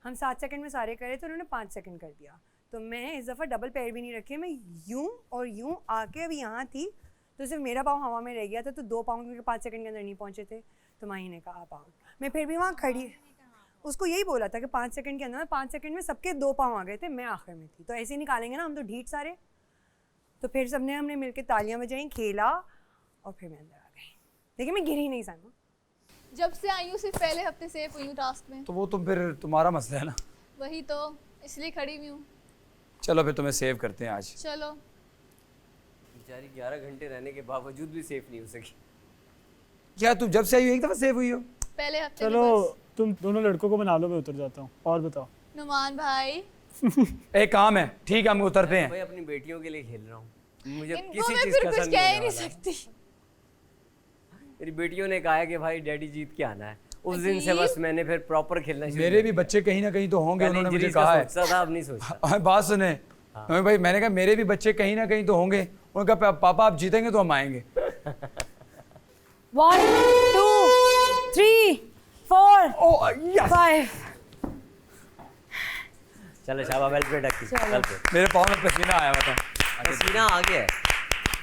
हम 7 सेकंड में सारे करे तो उन्होंने 5 सेकंड कर दिया। तो मैं इस दफ़ा डबल पैर भी नहीं रखे, मैं यूं और यूं आके अभी यहाँ थी तो सिर्फ मेरा पाँव हवा में रह गया था, तो 2 पाँव क्योंकि 5 सेकंड के अंदर नहीं पहुँचे थे तो माही ने कहा आप आओ। मैं फिर भी वहाँ खड़ी, उसको यही बोला था कि 5 सेकंड के अंदर, 5 सेकंड में सबके 2 पाँव आ गए थे, मैं आखिर में थी, तो ऐसे निकालेंगे ना हम तो ढीठ सारे। तो फिर हमने मिलकर तालियां बजाई, खेला और फिर मैं अंदर आ गई। देखिए मैं गिरी नहीं साइमा। जब से आई हूँ सिर्फ पहले हफ्ते सेफ हुई हूँ टास्क में। तो वो तो फिर तुम्हारा मसला है ना। वही तो, इसलिए खड़ी हुई हूँ। चलो फिर तुम्हें सेव करते हैं आज। चलो। बेचारी 11 घंटे रहने के बावजूद भी सेफ नहीं हो सकी। क्या तुम जब से आई हो एक दफा सेव हुई हो? पहले हफ्ते। चलो तुम दोनों लड़कों को बना लो, मैं उतर जाता हूँ। और बताओ नुमान भाई। एक काम है, ठीक है हम उतरते हैं। भाई अपनी बेटियों के लिए खेल रहा हूँ, मुझे इनको किसी मैं चीज फिर का कुछ असर कह ही नहीं नहीं होने वाला। सकती। मेरी बेटियों ने कहा है कि भाई डैडी जीत के आना है, उस दिन से बस मैंने फिर प्रॉपर खेलना शुरू मेरे भी बच्चे कहीं ना कहीं तो होंगे, उन्होंने मुझे कहा है। सोचता था, अब नहीं सोचता। बात सुने भाई, मैंने कहा मेरे भी बच्चे कहीं ना कहीं तो होंगे, उन्होंने कहा पापा आप जीतेंगे तो हम आएंगे। 1 2 3 4 5 चलो शाबाश, वेल प्लेड अक्की। मेरे पाँव में पसीना आया हुआ था। पसीना आ गया है,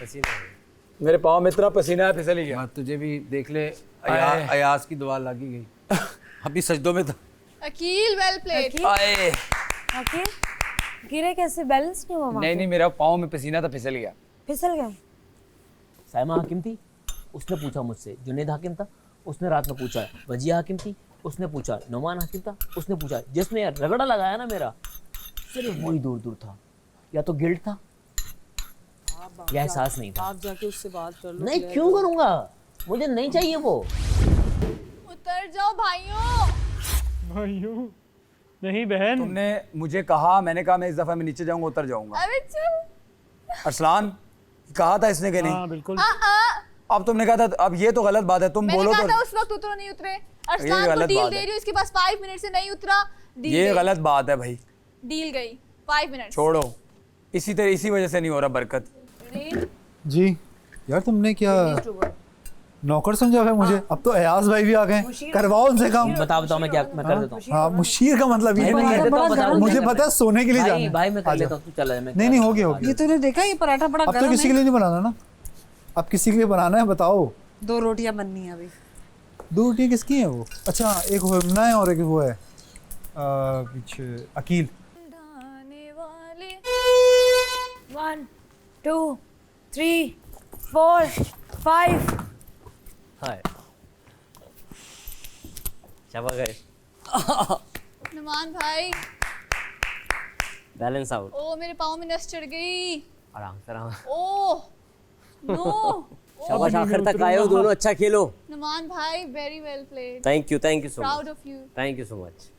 पसीना आ गया। मेरे पाँव में इतना पसीना है, फिसल ही गया। तुझे भी देख ले, अयाज की दुआ लगी गई। अभी सजदों में था। Akeel well played. आए अकील गिरे कैसे, बैलेंस नहीं हुआ? नहीं मेरा पाँव में पसीना था, फिसल गया। फिसल गए। साइमा हाकिम थी, उसने पूछा मुझसे। जुनेद हाकिम था, उसने रात में पूछा। वजिया हाकिम थी, उसने पूछा। नुमान हाकिम था, उसने पूछा। जिसने यार रगड़ा लगाया ना मेरा, सिर्फ वही दूर दूर था। या तो गिल्ट था या एहसास नहीं था। आप जाके उससे बात कर लो। नहीं क्यों करूंगा, मुझे नहीं चाहिए वो। उतर जाओ भाइयों। भाइयों नहीं बहन। तुमने मुझे कहा, मैंने कहा मैं इस दफा मैं नीचे जाऊंगा, उतर जाऊंगा। अरे चल। अरसलान कहा था इसने कि नहीं? हाँ बिल्कुल। अब तुमने कहा था, अब ये तो गलत बात है, तुम मैंने बोलो कहा तो था उस वक्त उतरो नहीं उतरे। अरसलान को गलत डील बात दे है। रही हूँ, इसके पास 5 मिनट से नहीं उतरा, डील ये गई। गलत बात है भाई, डील गई 5 मिनट। छोड़ो, इसी तरह इसी वजह से नहीं हो रहा बरकत। जी यार तुमने क्या नौकर समझा है मुझे? अब तो अयाज भाई भी आ गए, करवाओ उनसे काम। बताओ मैं क्या मैं कर देता हूँ। हाँ मुशीर का मतलब ये नहीं है, मुझे पता है सोने के लिए जाना है। भाई मैं कर लेता हूँ, तू चला जा। नहीं हो गया ये तूने देखा ये पराठा बड़ा अब गर्म तो किसी के लिए नहीं बनाना ना, अब किसी के लिए बनाना है, बताओ। 2 रोटियां बननी है अभी। 2 रोटियां किसकी हैं वो? अच्छा एक हुमना है और एक वो है कुछ अकील। 1 2 3 4 5 हाय शाबाश गाइस। नुमान भाई बैलेंस आउट। ओ मेरे पाँव में नस चढ़ गई। आराम से आराम। Oh no. शाबाश, आखिर तक आए हो दोनों, अच्छा खेलो। नुमान भाई very well played. Thank you so proud much. Of you. Thank you so much.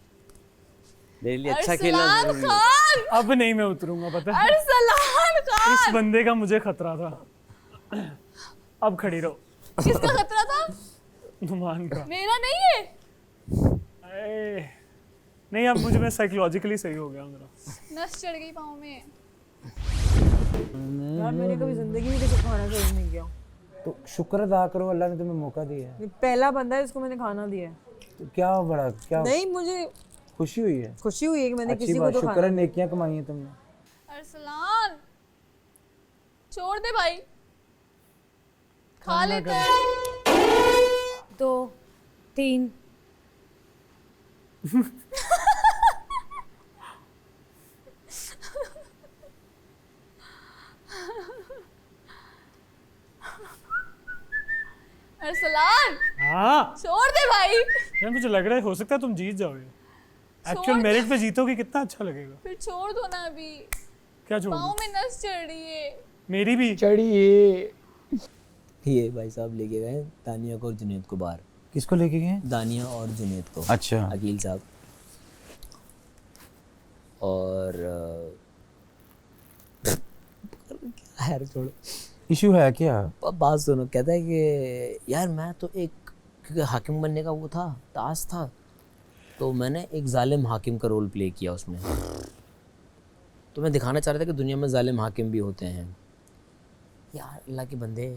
मेरे लिए अच्छा खेलना अरसलान जरूरी है। खान। अब नहीं मैं उतरूंगा, पता है अरसलान खान। इस बंदे का मुझे खतरा था। अब खड़ी रहो। किसका खतरा था? नुमान का। मेरा नहीं है। नहीं अब मुझे, मैं साइकोलॉजिकली सही हो गया मेरा। नस चढ़ गई पाँव में। यार मैंने कभी जिंदगी में किसी को खाना सर्व नहीं किया। तो शुक्र अदा करो, अल्लाह ने तुम्हें मौका दिया है। ये पहला बंदा है जिसको मैंने खाना दिया है। तो क्या बड़ा क्या नहीं मुझे खुशी हुई है, खुशी हुई है कि मैंने अच्छी किसी को बात, तो शुक्र खाना है नेकियां कमाई हैं तुमने। अरसलान छोड़ दे भाई, खा लेते हैं। 2 3 अरसलान हाँ छोड़ दे भाई। यार मुझे लग रहा है हो सकता है तुम जीत जाओगे। एक्चुअल छोड़ मेरिट पे जीतोगे, कितना अच्छा लगेगा। फिर छोड़ दो ना अभी। क्या छोड़ पाँव दूं? में नस चढ़ रही है। मेरी भी चढ़ी है। ये भाई साहब लेके गए दानिया को और जुनैद को बाहर। किसको लेके गए? दानिया और जुनैद को। अच्छा। अकील साहब। और यार छोड़ो, इशू है क्या? बात सुनो। कहता है कि यार मैं तो एक, क्योंकि हाकिम बनने का वो था, टास्क था, तो मैंने एक जालिम हाकिम का रोल प्ले किया उसमें। तो मैं दिखाना चाह रहा था कि दुनिया में जालिम हाकिम भी होते हैं। यार अल्लाह के बंदे,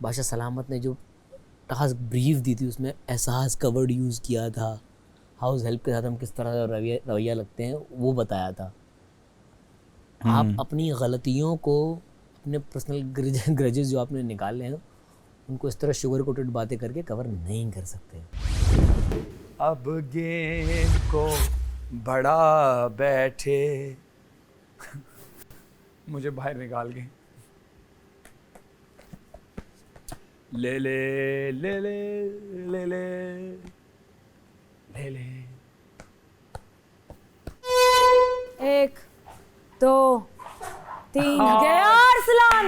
बादशाह सलामत ने जो टास्क ब्रीफ दी थी उसमें एहसास का वर्ड यूज़ किया था, हाउस हेल्प के साथ हम किस तरह का रवैया लगते हैं वो बताया था। आप अपनी गलतियों को, अपने पर्सनल ग्रजेस जो आपने निकाले हैं, उनको इस तरह शुगर कोटेड बातें करके कवर नहीं कर सकते। अब गेम को बढ़ा बैठे मुझे बाहर निकाल के ले ले ले ले ले ले ले ले। 1 2 3 गया अरसलान।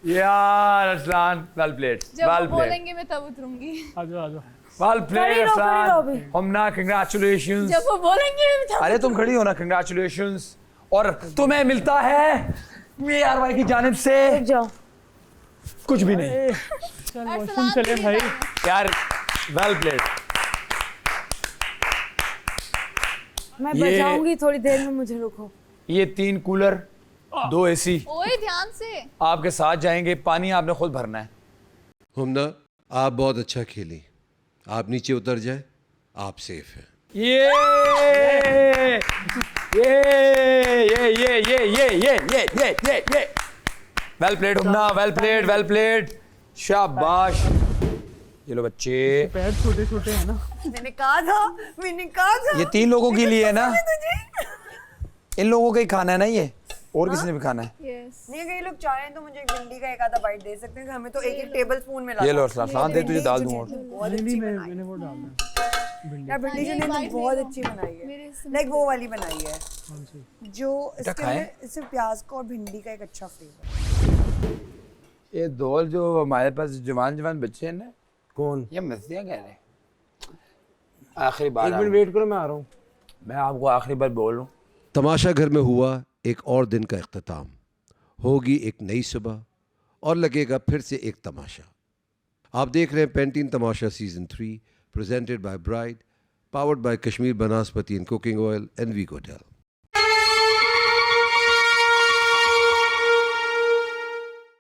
यार अरसलान वेल प्लेड, जब वो वेल प्लेड, बोलेंगे मैं तब उतरूंगी। आजो आजो। Well played Arsalan. अभी। हमना कंग्रेचुलेशंस। जब वो बोलेंगे मैं तब। अरे तुम खड़ी हो ना, कंग्रेचुलेशंस। और तुम्हें मिलता है ARY की जानिब से जाओ कुछ भी नहीं। चल वॉशरूम चले भाई। यार वेल प्लेड। मैं ये- बचाऊंगी थोड़ी देर में, मुझे रुको। ये 3 कूलर, 2 AC ओए ध्यान से। आपके साथ जाएंगे, पानी आपने खुद भरना है। हुमना आप बहुत अच्छा खेली, आप नीचे उतर जाए, आप सेफ हैं। ये well played Humna, well played, well played, शाबाश। ये लो बच्चे, पैर छोटे छोटे हैं ना। मैंने कहा था ये 3 लोगों के लिए है ना, इन लोगों का ही खाना है ना ये, और किसी ने भी खाना है। नहीं अगर ये लोग चाहें तो मुझे एक भिंडी का एक आधा बाइट दे सकते हैं, हमें तो एक टेबल स्पून में ये लो अरसलान, दे तुझे डाल दूंगा। बहुत अच्छी बनाई मैंने वो डाल दिया। यार भिंडी जो ने बहुत अच्छी बनाई है, लाइक वो वाली बनाई है जो इसके अंदर सिर्फ प्याज का और भिंडी का एक अच्छा फ्लेवर। ये दौल जो हमारे पास जवान जवान बच्चे हैं ना, कौन? ये मस्तियाँ कह रहे हैं। आखिरी बार, 1 मिनट वेट करो, मैं आ रहा हूँ। मैं आपको आखिरी बार बोल रहा हूँ। तमाशा घर में हुआ एक और दिन का इख्तिताम, होगी एक नई सुबह और लगेगा फिर से एक तमाशा। आप देख रहे हैं Pantene Tamasha season 3 presented by Bright, powered by Kashmir Banaspati and cooking oil and वीगोटेल।